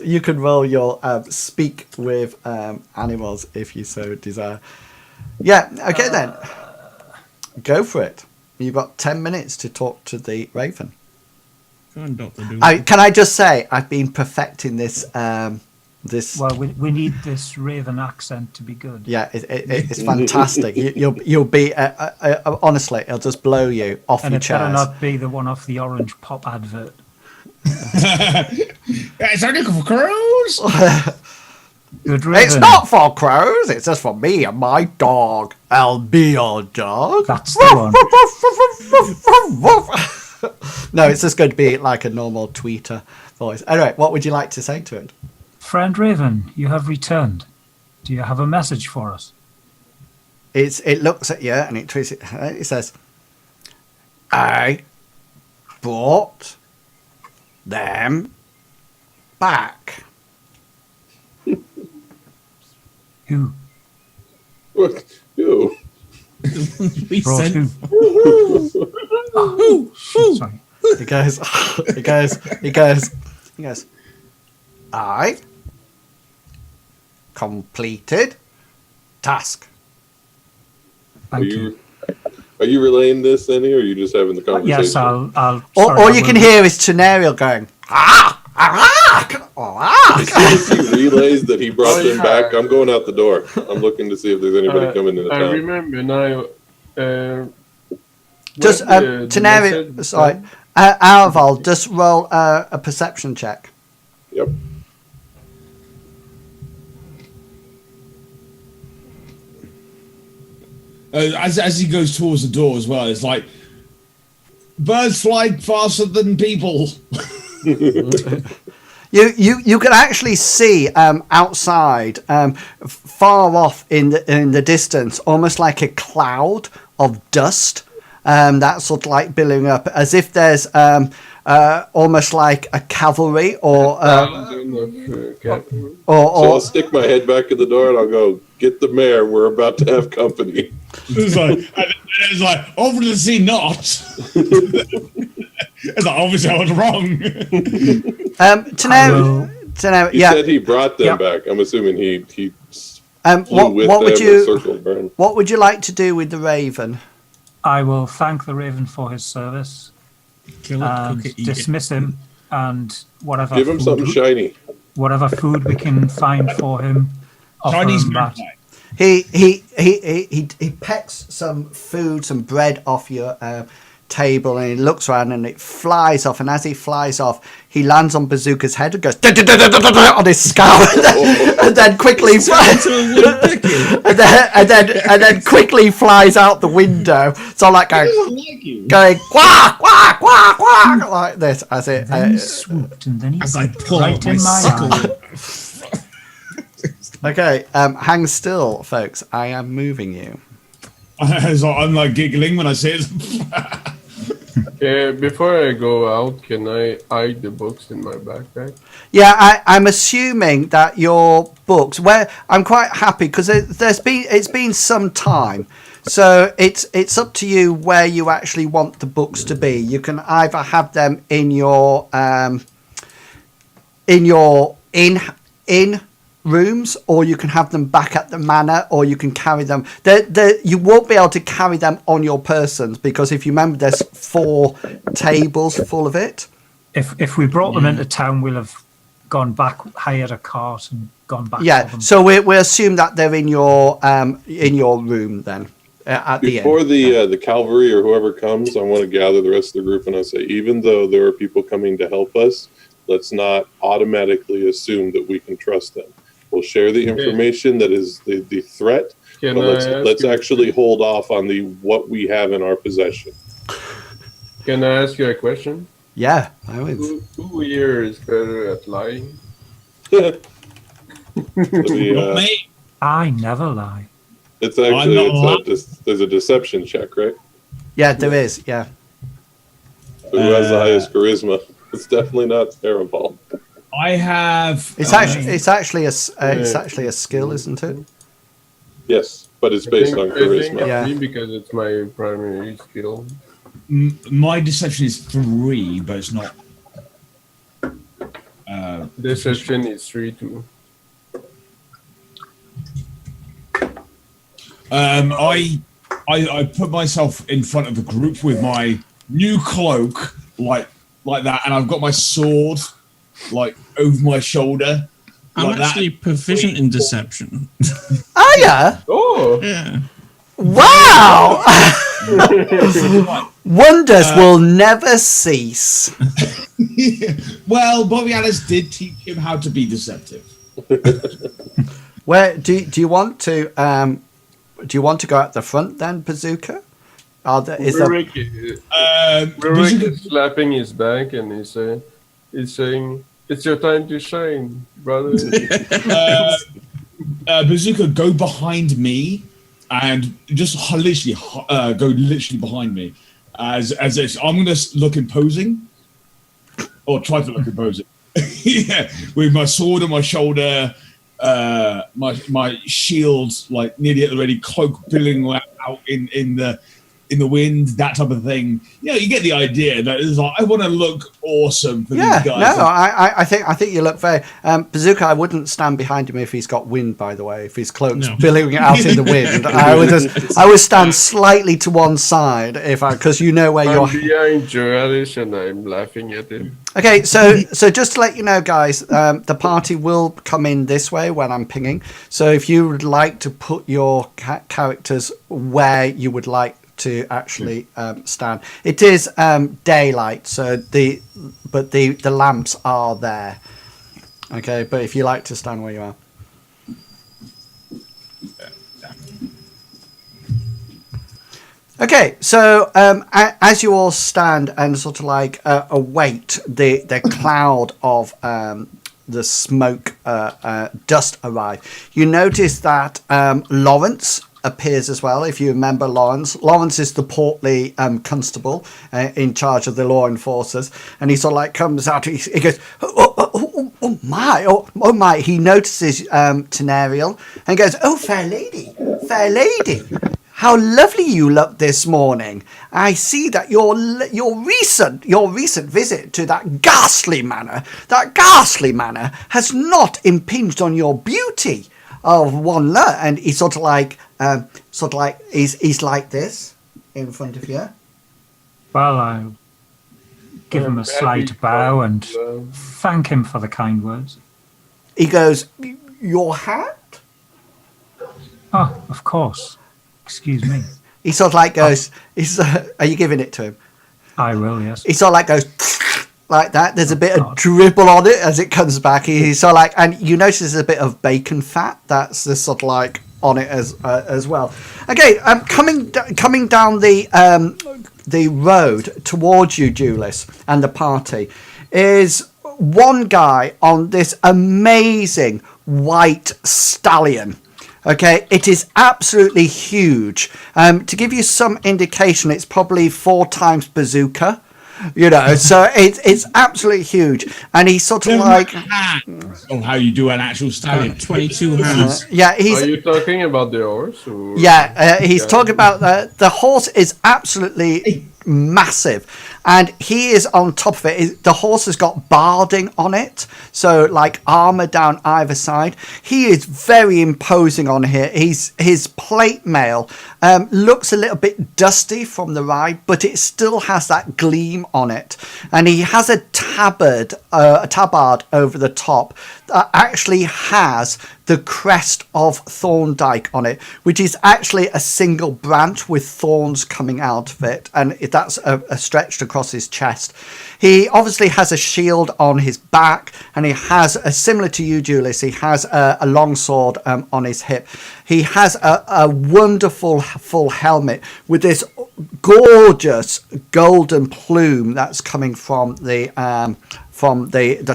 You can roll your speak with animals if you so desire. Yeah, okay then. Go for it. You've got 10 minutes to talk to the raven. Can I just say, I've been perfecting this. Well, we need this raven accent to be good. Yeah, it's fantastic. You'll be honestly, it'll just blow you off your chairs. And it better not be the one off the orange pop advert. It's only for crows. It's not for crows. It's just for me and my dog. I'll be your dog. That's the one. No, it's just going to be like a normal tweeter voice. Anyway, what would you like to say to it? Friend Raven, you have returned. Do you have a message for us? It looks at you and it tweets it. It says, I brought them back. Who? What? Who? We said who? Sorry. He goes, I completed task. Thank you. Are you relaying this, Annie, or are you just having the conversation? Yes, I'll all you can hear is Tenariel going, As soon as he relays that he brought them back, I'm going out the door. I'm looking to see if there's anybody coming into town. I remember now. Just Tenariel, sorry, Arval, just roll a perception check. Yep. As he goes towards the door as well, it's like birds fly faster than people. You can actually see outside, far off in the distance, almost like a cloud of dust that's sort of like billowing up, as if there's almost like a cavalry or. So I'll stick my head back in the door and I'll go, get the mare. We're about to have company. It's like obviously not. It's like, obviously I was wrong. Tenariel, He said he brought them back. I'm assuming he flew with what them would you circled around. What would you like to do with the raven? I will thank the raven for his service. Kill it, cook it, eat dismiss him, and whatever. Give him something shiny. Whatever food we can find for him. Chinese him that. He pecks some food, some bread off your table, and he looks around and it flies off. And as he flies off, he lands on Bazooka's head and goes on his skull, and then quickly and then quickly flies out the window. So like going quack quack quack quack like this as it. Then he swooped and then he as I pull right out my in my sickle. eye. Okay, hang still, folks. I am moving you. I'm like giggling when I say it. Before I go out, can I hide the books in my backpack? Yeah, I'm assuming that your books. Where I'm quite happy because it's been some time, so it's up to you where you actually want the books to be. You can either have them in your in rooms, or you can have them back at the manor, or you can carry them. You won't be able to carry them on your persons because if you remember, there's 4 tables full of it. If we brought them into town, we'll have gone back, hired a cart, and gone back. Yeah, for them. so we assume that they're in your room then. At Before the end. the cavalry or whoever comes, I want to gather the rest of the group and I say, even though there are people coming to help us, let's not automatically assume that we can trust them. We'll share the information that is the threat, but let's actually hold off on what we have in our possession. Can I ask you a question? Yeah, I would. Who here is better at lying? I never lie. It's actually there's a deception check, right? Yeah, there is. Yeah. Who has the highest charisma? It's definitely not Terrible. I have. It's actually a skill, isn't it? Yes, but it's based on I think charisma. Yeah. me because it's my primary skill. My deception is 3, but it's not. Deception is 3 too. I put myself in front of the group with my new cloak, like that, and I've got my sword, like over my shoulder. I'm like actually that. proficient in deception. Oh yeah! Oh! Yeah. Wow! Wonders will never cease. Well, Bobby Alice did teach him how to be deceptive. Where do you want to go at the front then, Bazooka? Rick is slapping his back and he's saying, "It's your time to shine, brother." Bazooka, go behind me, and just literally go behind me, as if I'm gonna look imposing, or try to look imposing. Yeah, with my sword on my shoulder, my shield like nearly at the ready, cloak billowing out in the wind, that type of thing. You know, you get the idea that it's like I want to look awesome for these guys. No, I think you look very Bazooka. I wouldn't stand behind him if he's got wind. By the way, if his cloak's billowing out in the wind, I would stand slightly to one side because you know where you're. I'm behind Joralis and I'm laughing at him. Okay, so just to let you know, guys, the party will come in this way when I'm pinging. So if you would like to put your characters where you would like to actually stand, it is daylight, so the lamps are there. Okay, but if you like to stand where you are. Okay, so as you all stand and sort of like await the cloud of the smoke dust arrive, you notice that Lawrence appears as well. If you remember Lawrence is the portly constable in charge of the law enforcers, and he sort of like comes out, he goes, oh my, he notices Tenariel and goes, "Oh, fair lady, how lovely you look this morning. I see that your recent visit to that ghastly manor has not impinged on your beauty of one look." And he's sort of like he's like this in front of you. Well, I'll give him a slight bow and thank him for the kind words. He goes, "Your hat?" Oh, of course. Excuse me. He sort of like goes, are you giving it to him? I will, yes. He sort of like goes like that. There's a bit of dribble on it as it comes back. He's sort of like, and you notice there's a bit of bacon fat that's just sort of like on it as well. Okay, coming down the road towards you, Julius, and the party is one guy on this amazing white stallion. Okay, it is absolutely huge. To give you some indication, it's probably 4 times Bazooka. You know, so it's absolutely huge. And he's sort of like... Oh, how you do an actual stallion. 22 hands. Yeah, he's... Are you talking about the horse? Or... Yeah, he's talking about... the horse is absolutely massive. And he is on top of it. The horse has got barding on it. So, like, armour down either side. He is very imposing on here. His plate mail looks a little bit dusty from the ride, but it still has that gleam on it. And he has a tabard over the top that actually has the crest of ThornDyke on it, which is actually a single branch with thorns coming out of it, and that's stretched across his chest. He obviously has a shield on his back, and he has, similar to you, Julius, he has a long sword on his hip. He has a wonderful full helmet with this gorgeous golden plume that's coming from the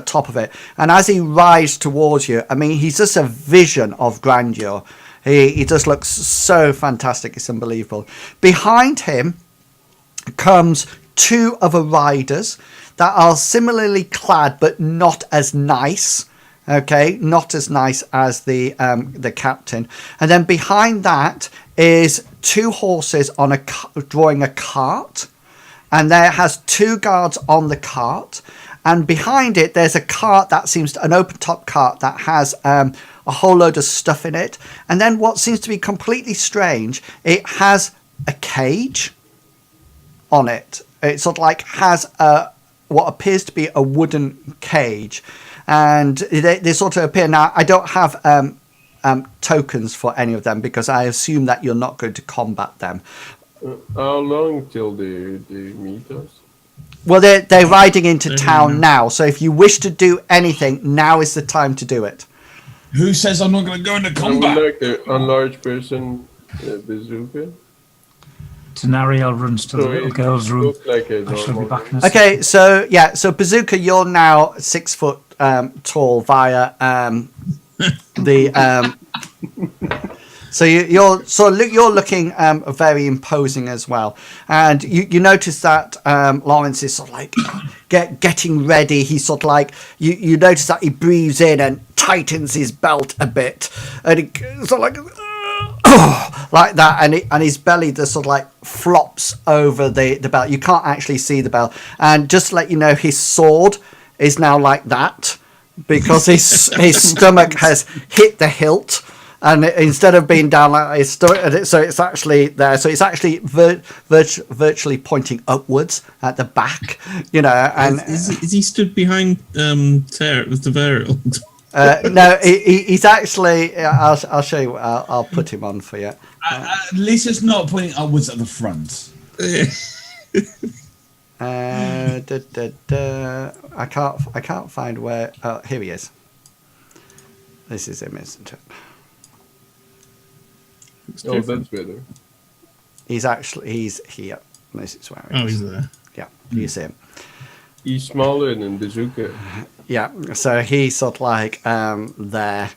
top of it. And as he rides towards you, I mean, he's just a vision of grandeur. He just looks so fantastic. It's unbelievable. Behind him comes 2 other riders that are similarly clad but not as nice. Okay, not as nice as the captain. And then behind that is 2 horses on drawing a cart, and there has 2 guards on the cart. And behind it, there's a cart that seems an open top cart that has a whole load of stuff in it. And then what seems to be completely strange, it has a cage on it. It sort of like has what appears to be a wooden cage. And they sort of appear now. I don't have tokens for any of them because I assume that you're not going to combat them. How long till they meet us? Well, they're riding into town now. So if you wish to do anything, now is the time to do it. Who says I'm not going to go into I combat? would like the unlarge person bazooka. Tenariel runs to the little girl's room. Like I shall be back in a Okay, so Bazooka, you're now 6 foot tall via the. So you're looking very imposing as well, and you notice that Lawrence is sort of like getting ready. He's sort of like you notice that he breathes in and tightens his belt a bit, and he sort of like. Like that, and his belly just sort of like flops over the belt. You can't actually see the belt, and just to let you know, his sword is now like that because his stomach has hit the hilt, and instead of being down like his stomach, so it's actually there. So it's actually virtually pointing upwards at the back, you know. And is he stood behind the burial? No, he's actually. I'll show you. I'll put him on for you. At least it's not pointing upwards at the front. I can't find where. Oh, here he is. This is him, isn't it? Oh, that's better. He's here. This is where he is. Oh, he's there. Yeah, you see him. He's smaller than Bazooka. Yeah, so he's sort of like there,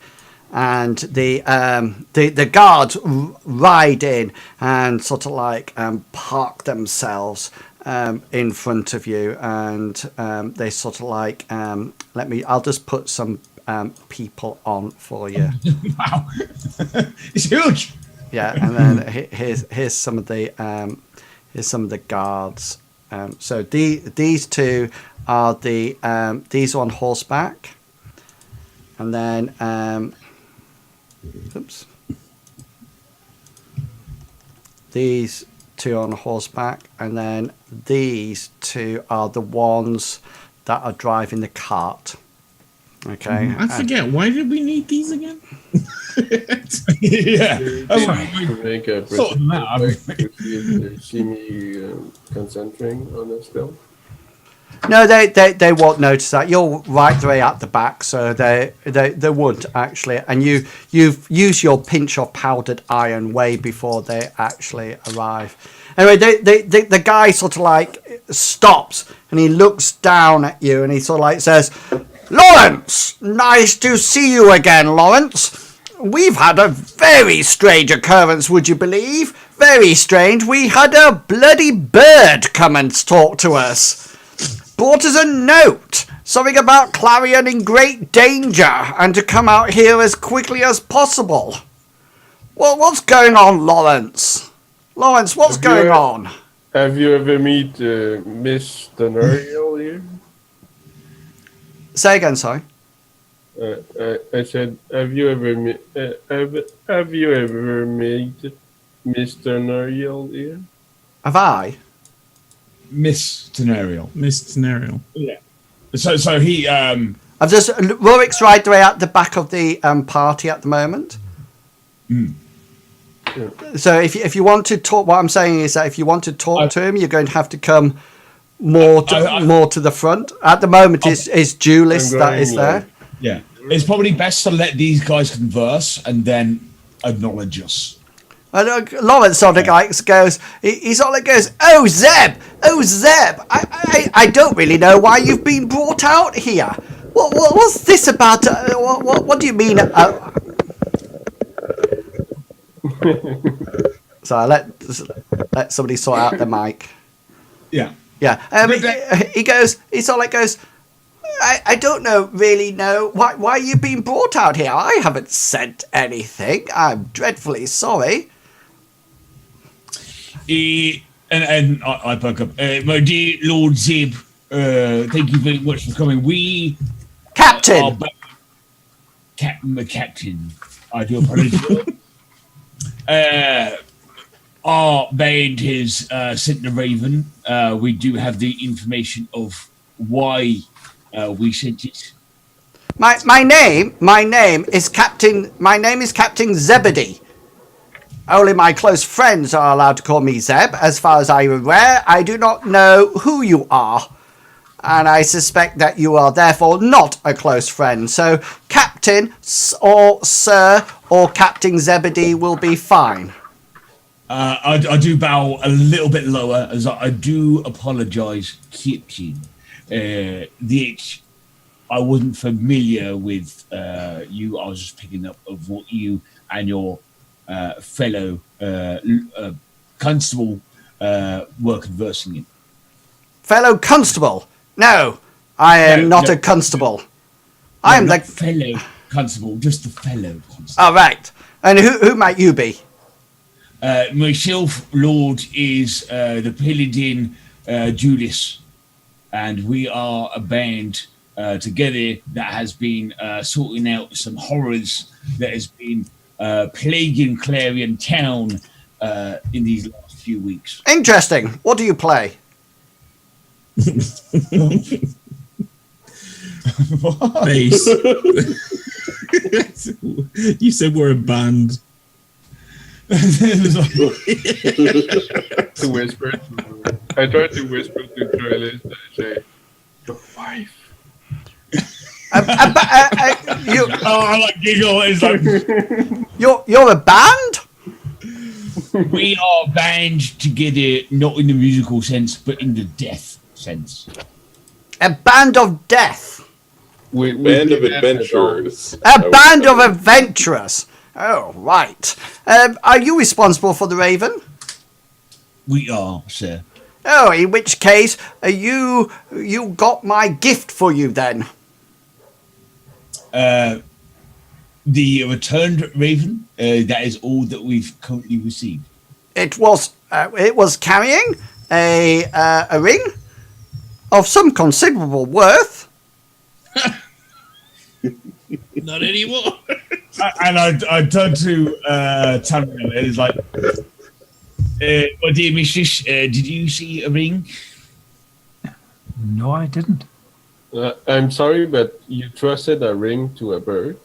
and the guards ride in and sort of like park themselves in front of you, and they sort of like I'll just put some people on for you. Wow, it's huge. Yeah, and then here's some of the guards. So these 2 are these are on horseback, and then oops, these 2 on horseback, and then these 2 are the ones that are driving the cart. Okay, I forget. Why did we need these again? Yeah. To make a they see me concentrating on a spell. No, they won't notice that. You're right the way at the back, so they wouldn't actually. And you've used your pinch of powdered iron way before they actually arrive. Anyway, the guy sort of like stops and he looks down at you and he sort of like says, "Lawrence, nice to see you again, Lawrence. We've had a very strange occurrence, would you believe? Very strange. We had a bloody bird come and talk to us. Brought us a note. Something about Clarion in great danger and to come out here as quickly as possible. Well, what's going on, Lawrence? Lawrence, what's going on? Have you ever met Miss Tenariel here? Say again, sorry. I said, have you ever met Miss Tenariel here? Have I? Miss Tenariel. Yeah. So he I've just Rorik's right away at the back of the party at the moment. Mm. Yeah. So if you want to talk, what I'm saying is that if you want to talk to him, you're going to have to come more to the front. At the moment, is Julius that is there. Yeah, it's probably best to let these guys converse and then acknowledge us. Lawrence sort of goes, he sort of goes, oh Zeb, I don't really know why you've been brought out here. What's this about? What do you mean? So I let somebody sort out the mic. Yeah. Yeah. He goes. He sort of like goes. I don't really know why you've been brought out here. I haven't said anything. I'm dreadfully sorry. And I perk up. My dear Lord Zib, thank you very much for coming. We Captain. Captain. I do apologize. Our band has sent the Raven. We do have the information of why we sent it. My name is Captain. My name is Captain Zebedee. Only my close friends are allowed to call me Zeb. As far as I'm aware, I do not know who you are. And I suspect that you are therefore not a close friend. So Captain or Sir or Captain Zebedee will be fine. I do bow a little bit lower as I do apologise, Captain. I wasn't familiar with you. I was just picking up of what you and your fellow constable were conversing in. Fellow constable? No, I am not a constable. I am the fellow constable, just the fellow constable. All right. And who might you be? Myself, Lord, is the Paladin Judas, and we are a band together that has been sorting out some horrors that has been plaguing Clarion town in these last few weeks. Interesting. What do you play? Bass. You said we're a band. To whisper. I tried to whisper to Troilus and say, "Your wife." You're a band? We are band together, not in the musical sense, but in the death sense. A band of death. Band of adventurers. A band of adventurers. Oh, right. Are you responsible for the Raven? We are, sir. Oh, in which case, you got my gift for you then. The returned Raven. That is all that we've currently received. It was carrying a ring of some considerable worth. Not anymore. And I turned to Tamriel and it's like, "Oh dear mistress, did you see a ring?" No, I didn't. I'm sorry, but you trusted a ring to a bird.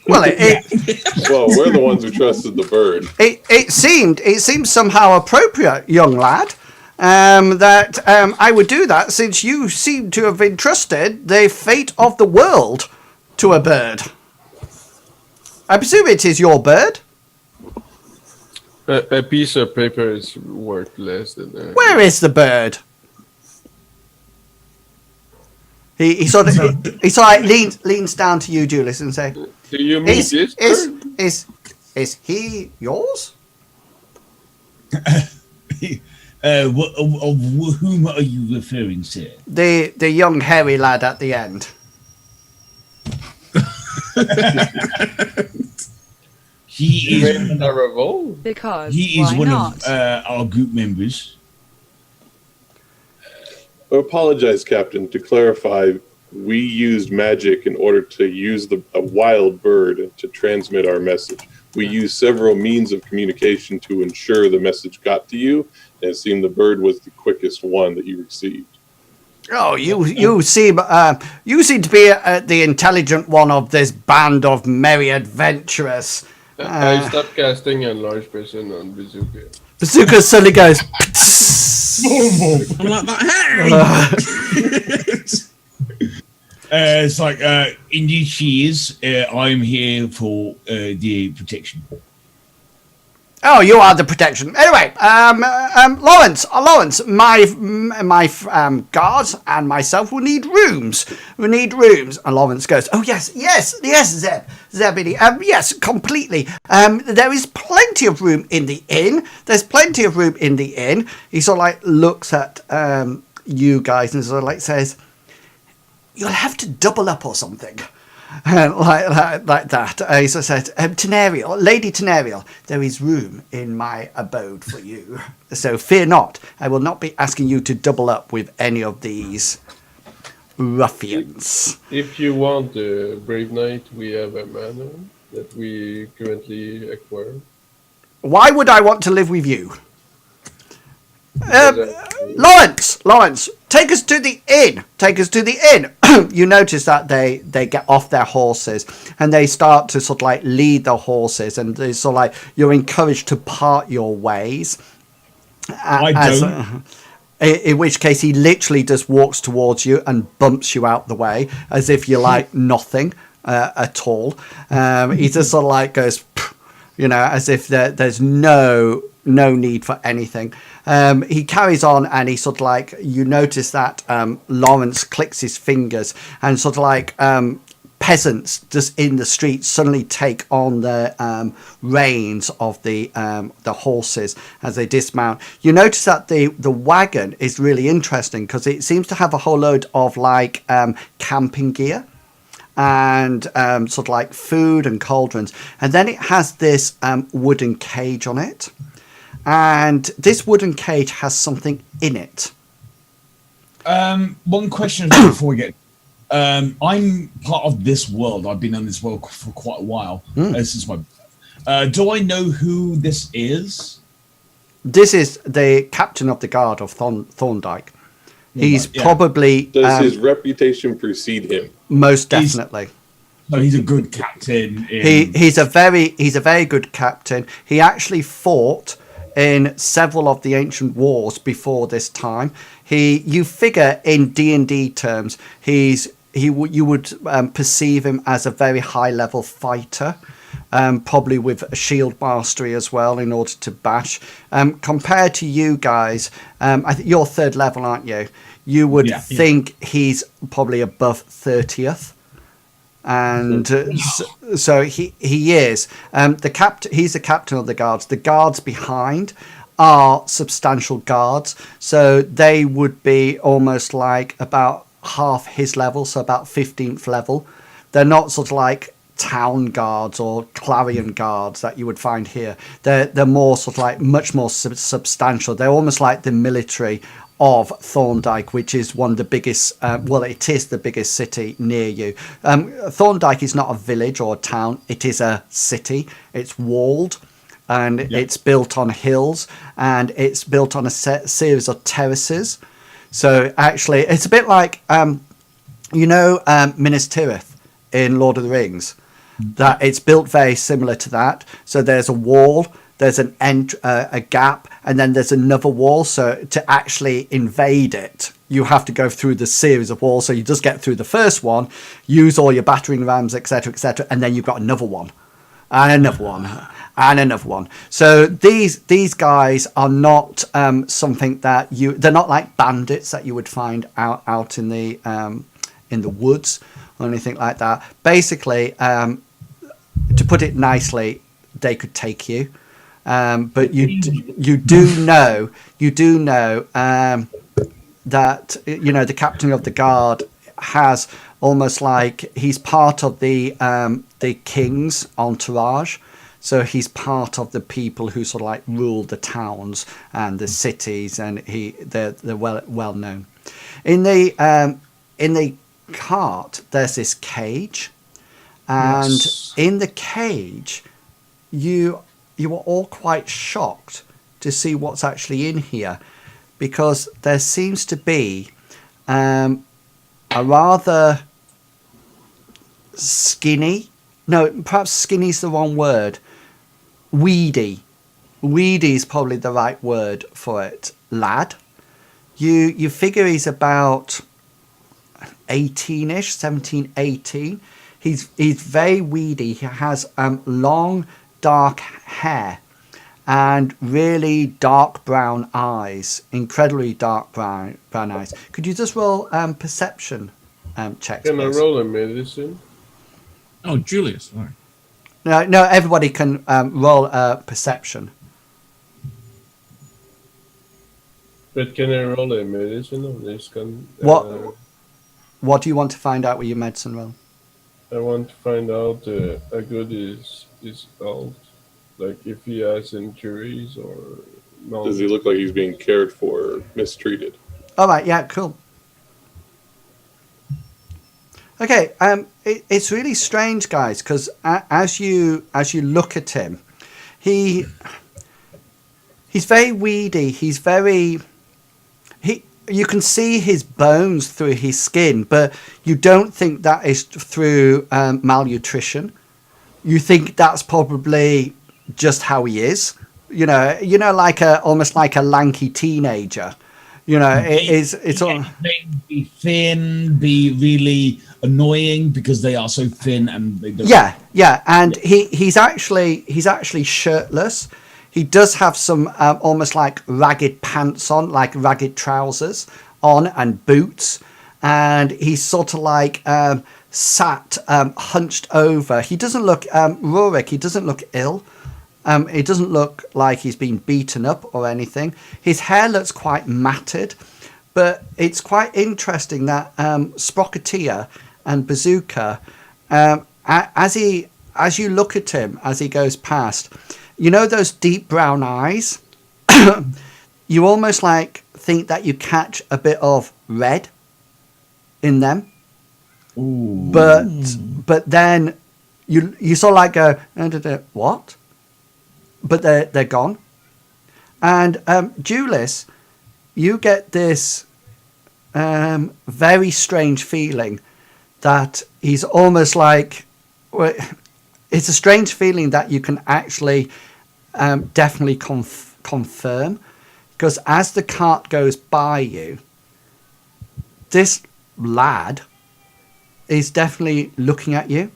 Well, well, we're the ones who trusted the bird. It seemed somehow appropriate, young lad, that I would do that, since you seem to have entrusted the fate of the world to a bird. I presume it is your bird. A piece of paper is worth less than that. Where is the bird? He sort of leans down to you, Julius, and say, "Do you mean this bird? Is he yours?" Of whom are you referring to? The young hairy lad at the end. He is a revolt. Because he is why one not? of our group members. I apologize, Captain. To clarify, we used magic in order to use a wild bird to transmit our message. We used several means of communication to ensure the message got to you, and it seemed the bird was the quickest one that you received. Oh, you seem to be the intelligent one of this band of merry adventurers. I stopped casting a large person on Bazooka. Bazooka suddenly goes. I'm like that. Hey! It's like, indeed she is. I'm here for the protection. Oh, you are the protection. Anyway, Lawrence, my guards and myself will need rooms. We need rooms. And Lawrence goes, oh, yes, Zebedee. Yes, completely. There is plenty of room in the inn. There's plenty of room in the inn. He sort of like looks at you guys and sort of like says, you'll have to double up or something. Like that. He sort of said, Tenariel, Lady Tenariel, there is room in my abode for you. So fear not. I will not be asking you to double up with any of these ruffians. If you want a brave knight, we have a manor that we currently acquire. Why would I want to live with you? Lawrence, take us to the inn. You notice that they get off their horses and they start to sort of like lead the horses, and they sort of like you're encouraged to part your ways. I don't. In which case he literally just walks towards you and bumps you out the way as if you're like nothing at all. He just sort of like goes, as if there's no need for anything. He carries on, and he sort of like, you notice that Lawrence clicks his fingers, and sort of like peasants just in the streets suddenly take on the reins of the horses as they dismount. You notice that the wagon is really interesting because it seems to have a whole load of like camping gear and sort of like food and cauldrons, and then it has this wooden cage on it. And this wooden cage has something in it. One question before we get... I'm part of this world. I've been in this world for quite a while. Since my... do I know who this is? This is the captain of the guard of ThornDyke. He's probably... Does his reputation precede him? Most definitely. No, he's a good captain. He's a very good captain. He actually fought in several of the ancient wars before this time. You figure in D&D terms, you would perceive him as a very high level fighter, probably with a shield mastery as well in order to bash. Compared to you guys, I think you're 3rd level, aren't you? You would think he's probably above 30th. And so he is he's the captain of the guards. The guards behind are substantial guards, so they would be almost like about half his level, so about 15th level. They're not sort of like town guards or Clarion guards that you would find here. They're more sort of like much more substantial. They're almost like the military of ThornDyke, which is one of the biggest, it is the biggest city near you. ThornDyke is not a village or a town, it is a city. It's walled, and it's built on hills, and it's built on a series of terraces. So actually, it's a bit like, Minas Tirith in Lord of the Rings. That it's built very similar to that. So there's a wall, there's a gap, and then there's another wall. So to actually invade it, you have to go through the series of walls. So you just get through the first one, use all your battering rams, etc., and then you've got another one, and another one, and another one. So these guys are not something that they're not like bandits that you would find out in the woods or anything like that. Basically, to put it nicely, they could take you. But you do know that the captain of the guard has almost like he's part of the king's entourage, so he's part of the people who sort of like rule the towns and the cities, and they're well known. In the cart, there's this cage, and in the cage, you were all quite shocked to see what's actually in here, because there seems to be a rather skinny, no, perhaps skinny is the wrong word, weedy is probably the right word for it, lad. You figure he's about 18ish, 17, 18. He's very weedy. He has long dark hair, and really dark brown eyes, incredibly dark brown eyes. Could you just roll perception checks? Can I roll a medicine? Oh, Julius. All right. No, everybody can roll perception. But can I roll a medicine on this gun? What do you want to find out with your medicine roll? I want to find out how good is health. Like if he has injuries or... Does he look like he's being cared for or mistreated? All right, yeah, cool. Okay, it's really strange, guys, because as you look at him, he's very weedy. You can see his bones through his skin, but you don't think that is through malnutrition. You think that's probably just how he is. You know, like almost like a lanky teenager. You know, it's all be thin, be really annoying because they are so thin and they don't. Yeah, and he's actually shirtless. He does have some almost like ragged pants on, like ragged trousers on, and boots, and he's sort of like sat hunched over. He doesn't look Rurik. He doesn't look ill. It doesn't look like he's been beaten up or anything. His hair looks quite matted, but it's quite interesting that Sprocketeer and Bazooka, as you look at him as he goes past, you know those deep brown eyes? You almost like think that you catch a bit of red in them. Ooh. But then you sort of like go, what? But they're gone. And Julius, you get this very strange feeling that he's almost like... It's a strange feeling that you can actually definitely confirm, because as the cart goes by you, this lad is definitely looking at you.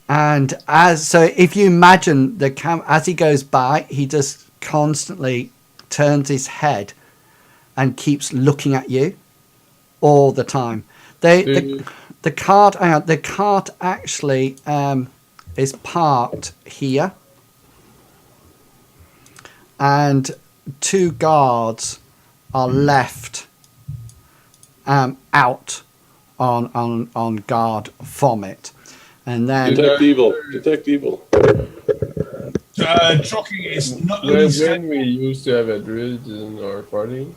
And if you imagine as he goes by, he just constantly turns his head and keeps looking at you all the time. The cart actually is parked here, and 2 guards are left out on guard from it. And then Detect evil. Shocking is not when we used to have a druid in our party,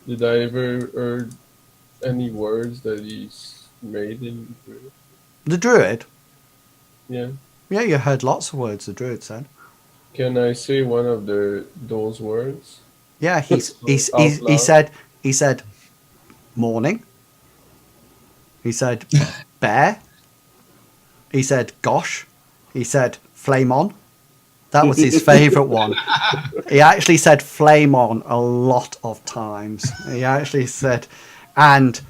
did I ever heard any words that he's made in druid? The druid? Yeah. Yeah, you heard lots of words the druid said. Can I say one of those words? Yeah, he said morning. He said bear. He said gosh. He said flame on. That was his favourite one. He actually said flame on a lot of times. He actually said, and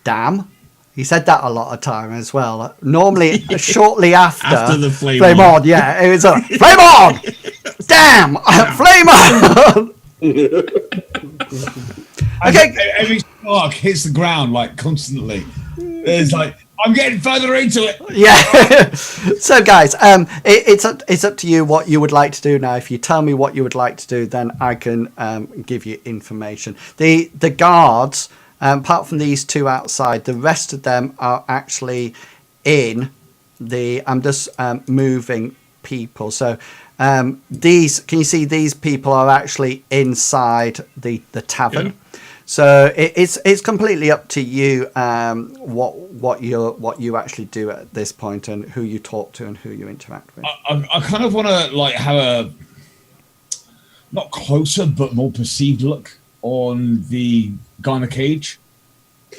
damn. He said that a lot of time as well. Normally, shortly after the flame on. Yeah, it was flame on! Damn! Flame on! Okay. Every spark hits the ground like constantly. It's like, I'm getting further into it. Yeah. So, guys, it's up to you what you would like to do now. If you tell me what you would like to do, then I can give you information. The guards, apart from these 2 outside, the rest of them are actually in the... I'm just moving people. So can you see these people are actually inside the tavern? Yeah. So it's completely up to you what you actually do at this point, and who you talk to and who you interact with. I kind of want to like have a not closer but more perceived look on the guy in the cage.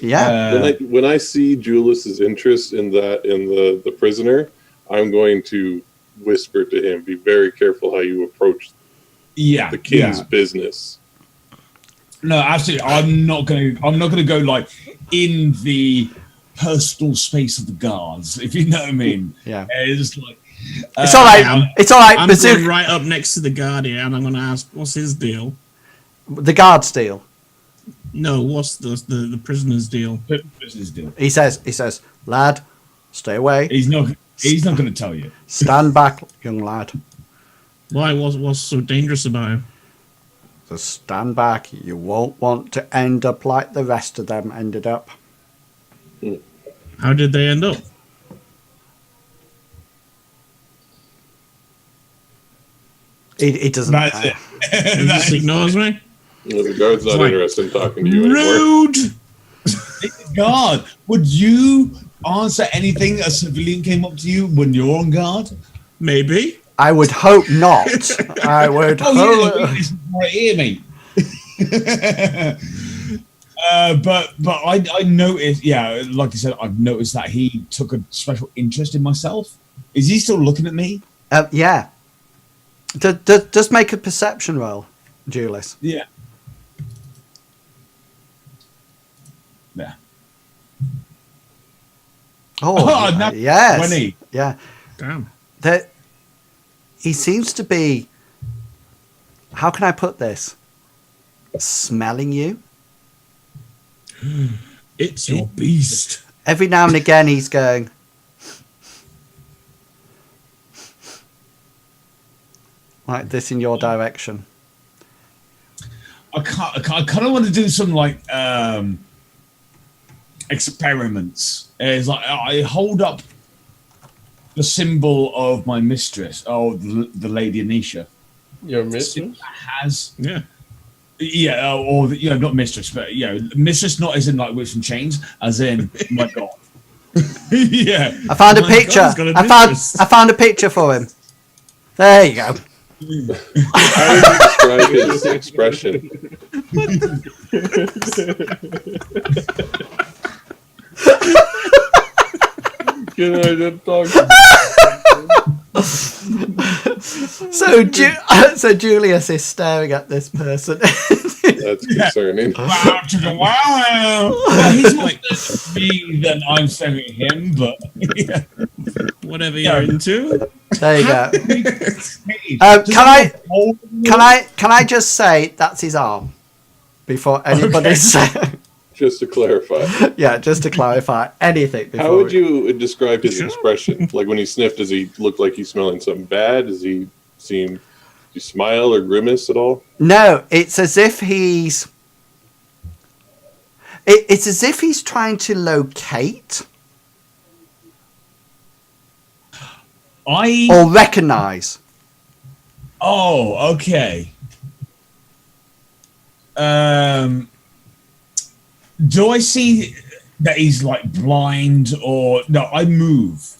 Yeah. When I see Julius's interest in the prisoner, I'm going to whisper to him, "Be very careful how you approach the king's business." No, absolutely. I'm not gonna go like in the personal space of the guards, if you know what I mean. Yeah. It's like It's all right. It's all right. I'm Bazooka. going right up next to the guard here, and I'm going to ask, what's his deal? The guard's deal. No, what's the prisoner's deal? Prisoner's deal. He says, lad, stay away. He's not going to tell you. Stand back, young lad. Why? What's so dangerous about him? Just stand back. You won't want to end up like the rest of them ended up. How did they end up? He doesn't. That's it. He just ignores me? Well, the guard's not Like, interested in talking to you anymore. Rude! God, would you answer anything a civilian came up to you when you're on guard? Maybe. I would hope not. I would hope. Yeah, this is right here, mate. But I noticed, yeah, like I said, I've noticed that he took a special interest in myself. Is he still looking at me? Yeah. Just make a perception roll, Julius. Yeah. Yeah. Oh, no, yes. 20. Yeah. Damn. He seems to be, how can I put this? Smelling you. It's your beast. Every now and again he's going, like this in your direction. I kind of want to do some like experiments. It's like I hold up the symbol of my mistress, the Lady Anisha. Your mistress? Yeah, not mistress, but mistress, not as in like whips and chains, as in my God. Yeah, I found a my picture. God, he's got a I mistress. found a picture for him. There you go. How would you describe his expression? Can I just talk? So Julius is staring at this person. That's concerning. wow, wow. Well, he's more me than I'm staring at him, but yeah. Whatever you're into. There you go. Can I just say that's his arm before anybody says? Just to clarify. Yeah, just to clarify anything. How would you describe his expression? Like when he sniffed, does he look like he's smelling something bad? Does he smile or grimace at all? No, it's as if he's. It's as if he's trying to locate or recognize. Oh, okay. Do I see that he's like blind or no? I move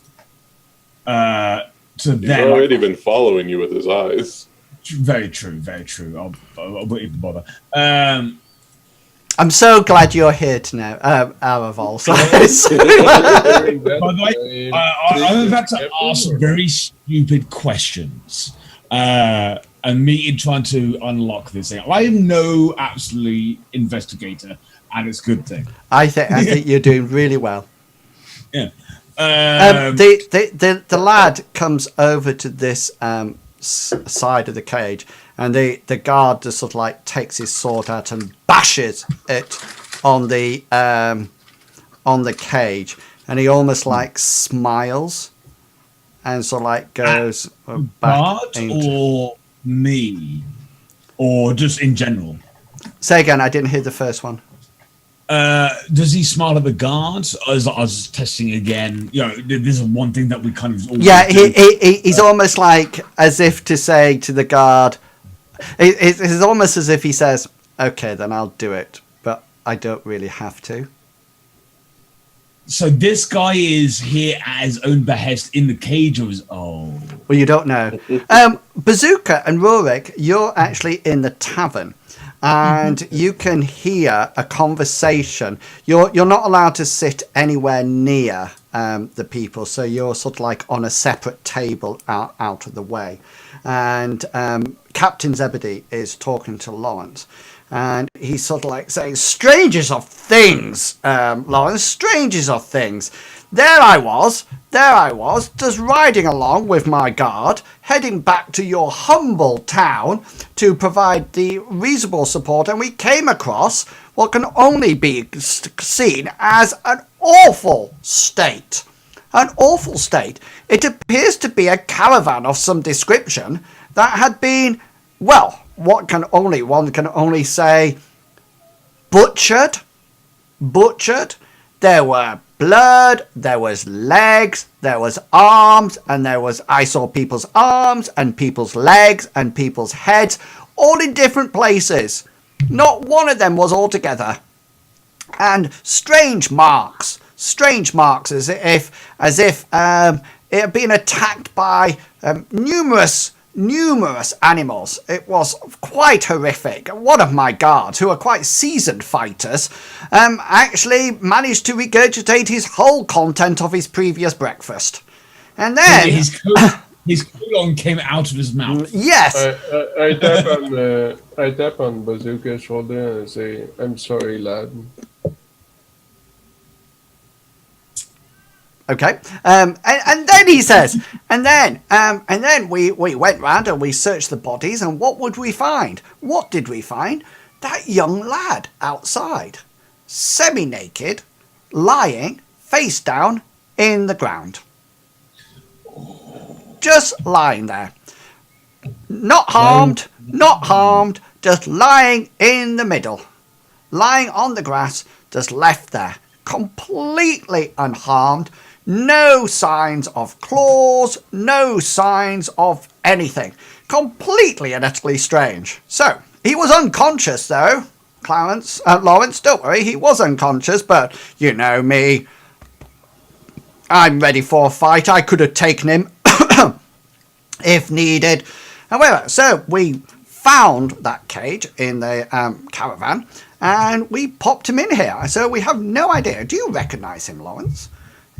to He's them. already been following you with his eyes. Very true. Very true. I won't even bother. I'm so glad you're here to know, Araval. By the way, I'm about to ask very stupid questions. And me in trying to unlock this thing. I am no absolute investigator, and it's a good thing. I think you're doing really well. Yeah. The lad comes over to this side of the cage, and the guard just sort of like takes his sword out and bashes it on the cage, and he almost like smiles and sort of like goes back. Or me, or just in general. Say again. I didn't hear the first one. Does he smile at the guards? I was testing again. This is one thing that we kind of he's almost like as if to say to the guard. It's almost as if he says, "Okay, then I'll do it, but I don't really have to." So this guy is here at his own behest in the cage, or is Well, you don't know. Bazooka and Rurik, you're actually in the tavern. And you can hear a conversation. You're not allowed to sit anywhere near the people, so you're sort of like on a separate table out of the way. And Captain Zebedee is talking to Lawrence, And he's sort of like saying, strangers of things, Lawrence, strangers of things. There I was, just riding along with my guard, heading back to your humble town to provide the reasonable support, and we came across what can only be seen as an awful state. An awful state. It appears to be a caravan of some description that had been, well, one can only say butchered. There were blood, there was legs, there was arms, and I saw people's arms and people's legs and people's heads, all in different places. Not one of them was all together. And strange marks, as if it had been attacked by numerous animals. It was quite horrific. One of my guards, who are quite seasoned fighters, actually managed to regurgitate his whole content of his previous breakfast. And then his colon came out of his mouth. Yes. I tap on Bazooka's shoulder and say, "I'm sorry, lad." Okay, and then he says, and then we went round and we searched the bodies, and what would we find? What did we find? That young lad outside, semi-naked, lying face down in the ground, just lying there, not harmed, just lying in the middle, lying on the grass, just left there, completely unharmed. No signs of claws, no signs of anything. Completely and utterly strange. So, he was unconscious though, Lawrence, don't worry, he was unconscious, but you know me. I'm ready for a fight. I could have taken him if needed. However, so we found that cage in the caravan and we popped him in here. So we have no idea. Do you recognise him, Lawrence?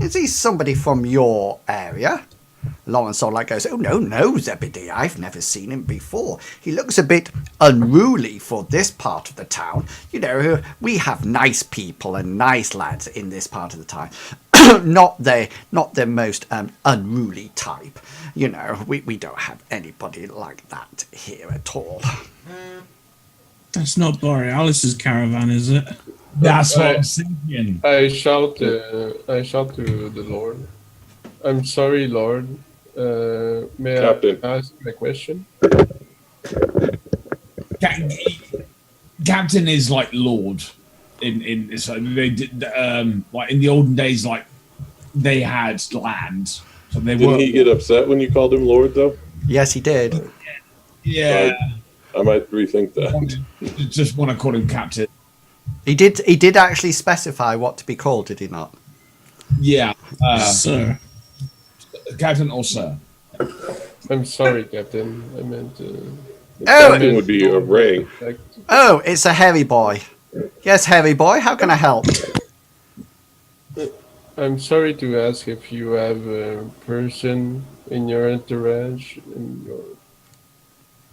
Is he somebody from your area? Lawrence sort of like goes, "Oh, no, Zebedee, I've never seen him before. He looks a bit unruly for this part of the town. You know, we have nice people and nice lads in this part of the town. not the most unruly type. You know, we don't have anybody like that here at all." That's not Borealis's caravan, is it? That's what I'm thinking. I shout to the Lord. "I'm sorry, Lord. May Captain. I ask my question?" Captain is like Lord. So they did like in the olden days, like they had land. So they Didn't he get upset when you called him Lord, though? Yes, he did. Yeah. I might rethink that. Just want to call him Captain. He did actually specify what to be called, did he not? Yeah. Sir. Captain or Sir. I'm sorry, Captain. I meant Captain would be a Ray. Oh, it's a hairy boy. Yes, hairy boy, how can I help? I'm sorry to ask if you have a person in your entourage, in your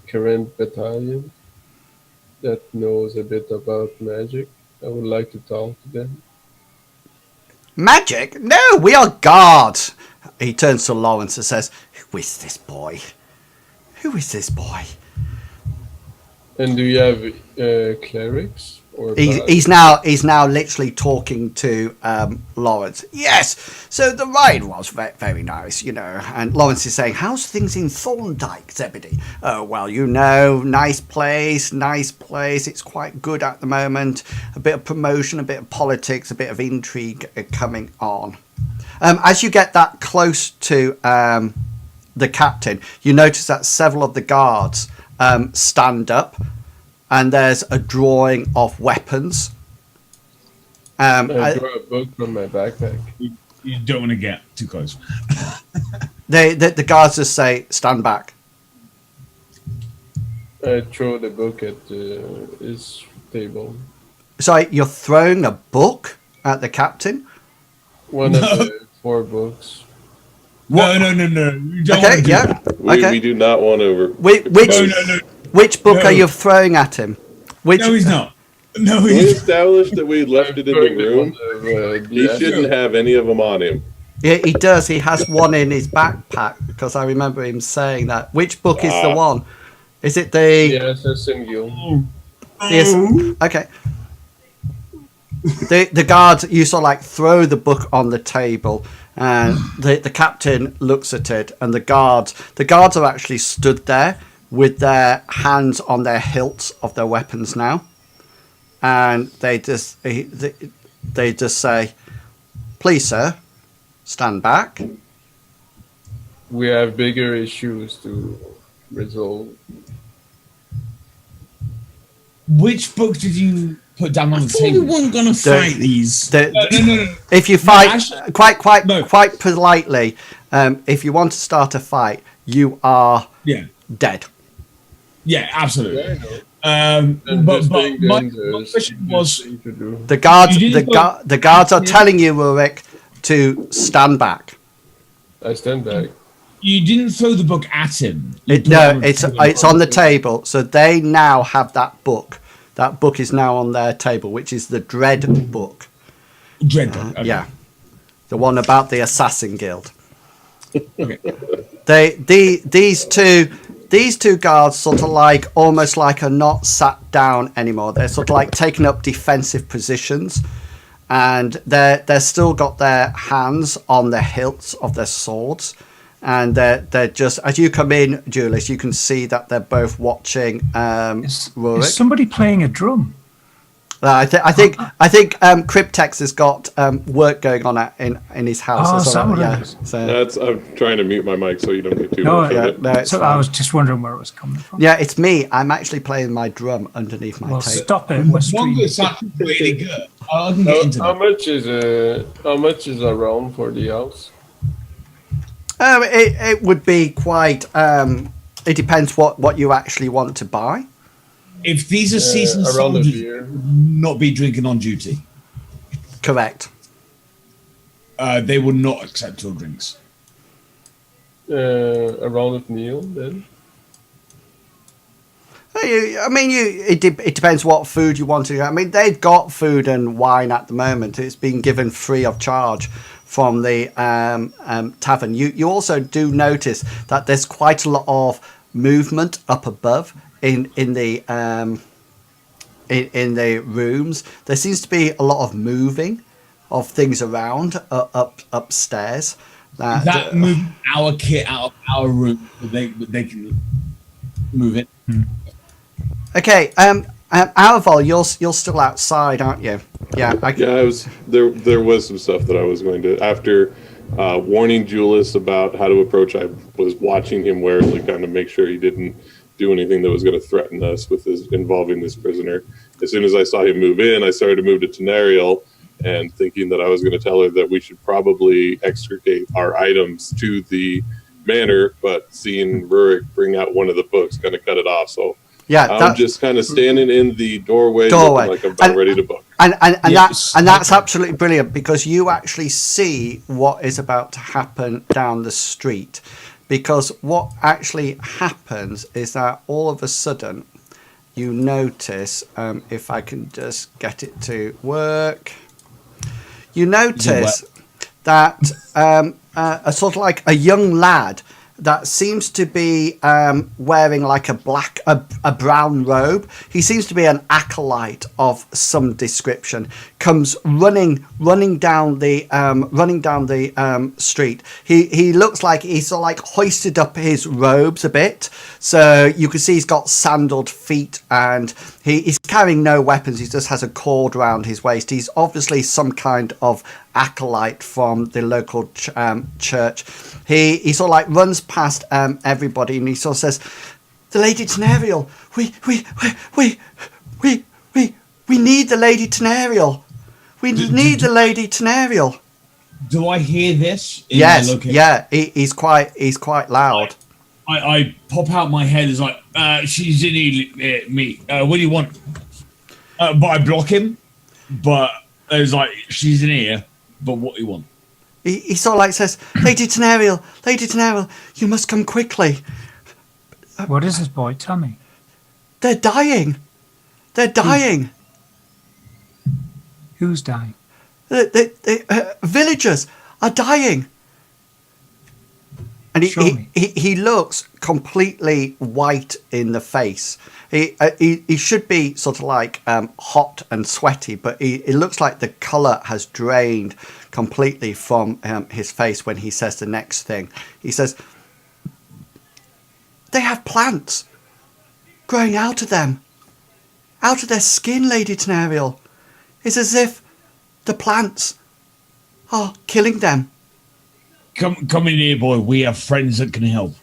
current battalion, that knows a bit about magic. I would like to talk to them. Magic? No, we are guards. He turns to Lawrence and says, "Who is this boy? Who is this boy?" And do you have clerics? Or He's now literally talking to Lawrence. Yes, so the ride was very nice, you know. And Lawrence is saying, "How's things in ThornDyke, Zebedee?" "Oh, well, you know, nice place. It's quite good at the moment. A bit of promotion, a bit of politics, a bit of intrigue coming on." As you get that close to the captain, you notice that several of the guards stand up. And there's a drawing of weapons. I draw a book from my backpack. You don't want to get too close. The guards just say, "Stand back." I throw the book at his table. Sorry, you're throwing a book at the captain? One of the 4 books. No. You don't Okay, yeah. We do not want to... Which book are you throwing at him? No, he's not. No, We he's established that we left it in the room. He shouldn't have any of them on him. Yeah, he does. He has one in his backpack because I remember him saying that. Which book is the one? Is it the? The Assassin Guild. Yes. Okay. The guards, you sort of like throw the book on the table, and the captain looks at it, and the guards are actually stood there with their hands on their hilts of their weapons now, and they just say, "Please, sir, stand back. We have bigger issues to resolve." Which book did you put down on the We table? weren't gonna fight these. No. If you fight actually- quite politely, if you want to start a fight, you are dead. Yeah, absolutely. Yeah, I know. But my dangerous. question was, Thing to do. The guards, You didn't the guards are telling you, Rurik, to stand back. I stand back. you didn't throw the book at him. You put it No, on the table. it's on the table. So they now have that book. That book is now on their table, which is the Dread book. Dread book. Okay. Yeah, the one about the Assassin Guild. Okay. These two guards sort of like almost like are not sat down anymore. They're sort of like taking up defensive positions, and they're still got their hands on the hilts of their swords, and they're just, as you come in, Julius, you can see that they're both watching Rurik. Is somebody playing a drum? I think Cryptex has got work going on in his house. Oh, or something. somewhere. Yeah. So I'm trying to mute my mic so you don't get too No, much of it. no, it's So fine. I was just wondering where it was coming from. Yeah, it's me. I'm actually playing my drum underneath my Well, tape. stop it. We're One streaming. good sounds really good. I can get into How that. much is around for the house? It would be quite. It depends what you actually want to buy. If these are seasoned around the soldiers, beer. not be drinking on duty. Correct. They will not accept your drinks. A round of meal then. It depends what food you want to. I mean, they've got food and wine at the moment. It's been given free of charge from the tavern. You also do notice that there's quite a lot of movement up above in the rooms. There seems to be a lot of moving of things around upstairs. That move our kit out of our room, they can move it. Okay, Alval, you're still outside, aren't you? Yeah. I was there. There was some stuff that I was going to, after warning Julius about how to approach. I was watching him warily, kind of make sure he didn't do anything that was going to threaten us with involving this prisoner. As soon as I saw him move in, I started to move to Tenariel, and thinking that I was going to tell her that we should probably extricate our items to the manor, but seeing Rurik bring out one of the books kind of cut it off. So yeah, I'm just kind of standing in the doorway. Looking like I'm about ready to book. And Yes. that's absolutely brilliant, because you actually see what is about to happen down the street. Because what actually happens is that all of a sudden you notice, if I can just get it to work, you notice that a sort of like a young lad that seems to be wearing like a brown robe. He seems to be an acolyte of some description. Comes running down the street. He looks like he's sort of like hoisted up his robes a bit, so you can see he's got sandaled feet, and he's carrying no weapons. He just has a cord around his waist. He's obviously some kind of acolyte from the local church. He sort of like runs past everybody, and he sort of says, "The Lady Tenariel, we need the Lady Tenariel. We need the Lady Tenariel." Do I hear this? Yes, yeah, he's quite loud. I pop out my head as like, she's in here, me. What do you want? But I block him. But it's like, she's in here. But what do you want? He sort of like says, Lady Tenariel, you must come quickly. What is this, boy? Tell me. They're dying. They're dying. Who's dying? The villagers are dying. And he looks completely white in the face. He should be sort of like hot and sweaty, but it looks like the colour has drained completely from his face when he says the next thing. He says, they have plants growing out of them, out of their skin, Lady Tenariel. It's as if the plants are killing them. Come in here, boy. We have friends that can help.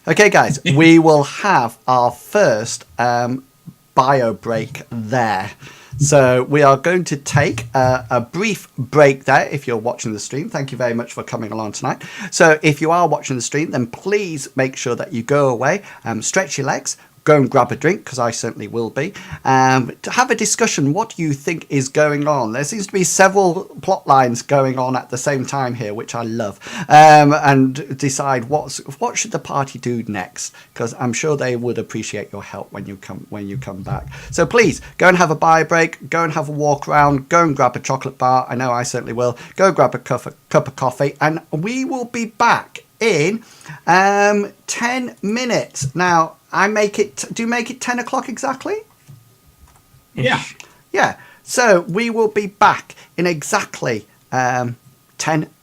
Okay, guys, we will have our first bio break there. So we are going to take a brief break there if you're watching the stream. Thank you very much for coming along tonight. So if you are watching the stream, then please make sure that you go away, stretch your legs, go and grab a drink, because I certainly will be, to have a discussion. What do you think is going on? There seems to be several plot lines going on at the same time here, which I love, and decide what should the party do next, because I'm sure they would appreciate your help when you come back. So please go and have a bio break, go and have a walk around, go and grab a chocolate bar. I know I certainly will. Go grab a cup of coffee, and we will be back in 10 minutes. Now, do you make it 10 o'clock exactly? Yeah. So we will be back in exactly 10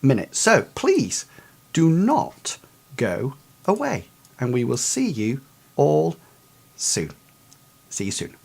minutes. So please do not go away, and we will see you all soon. See you soon.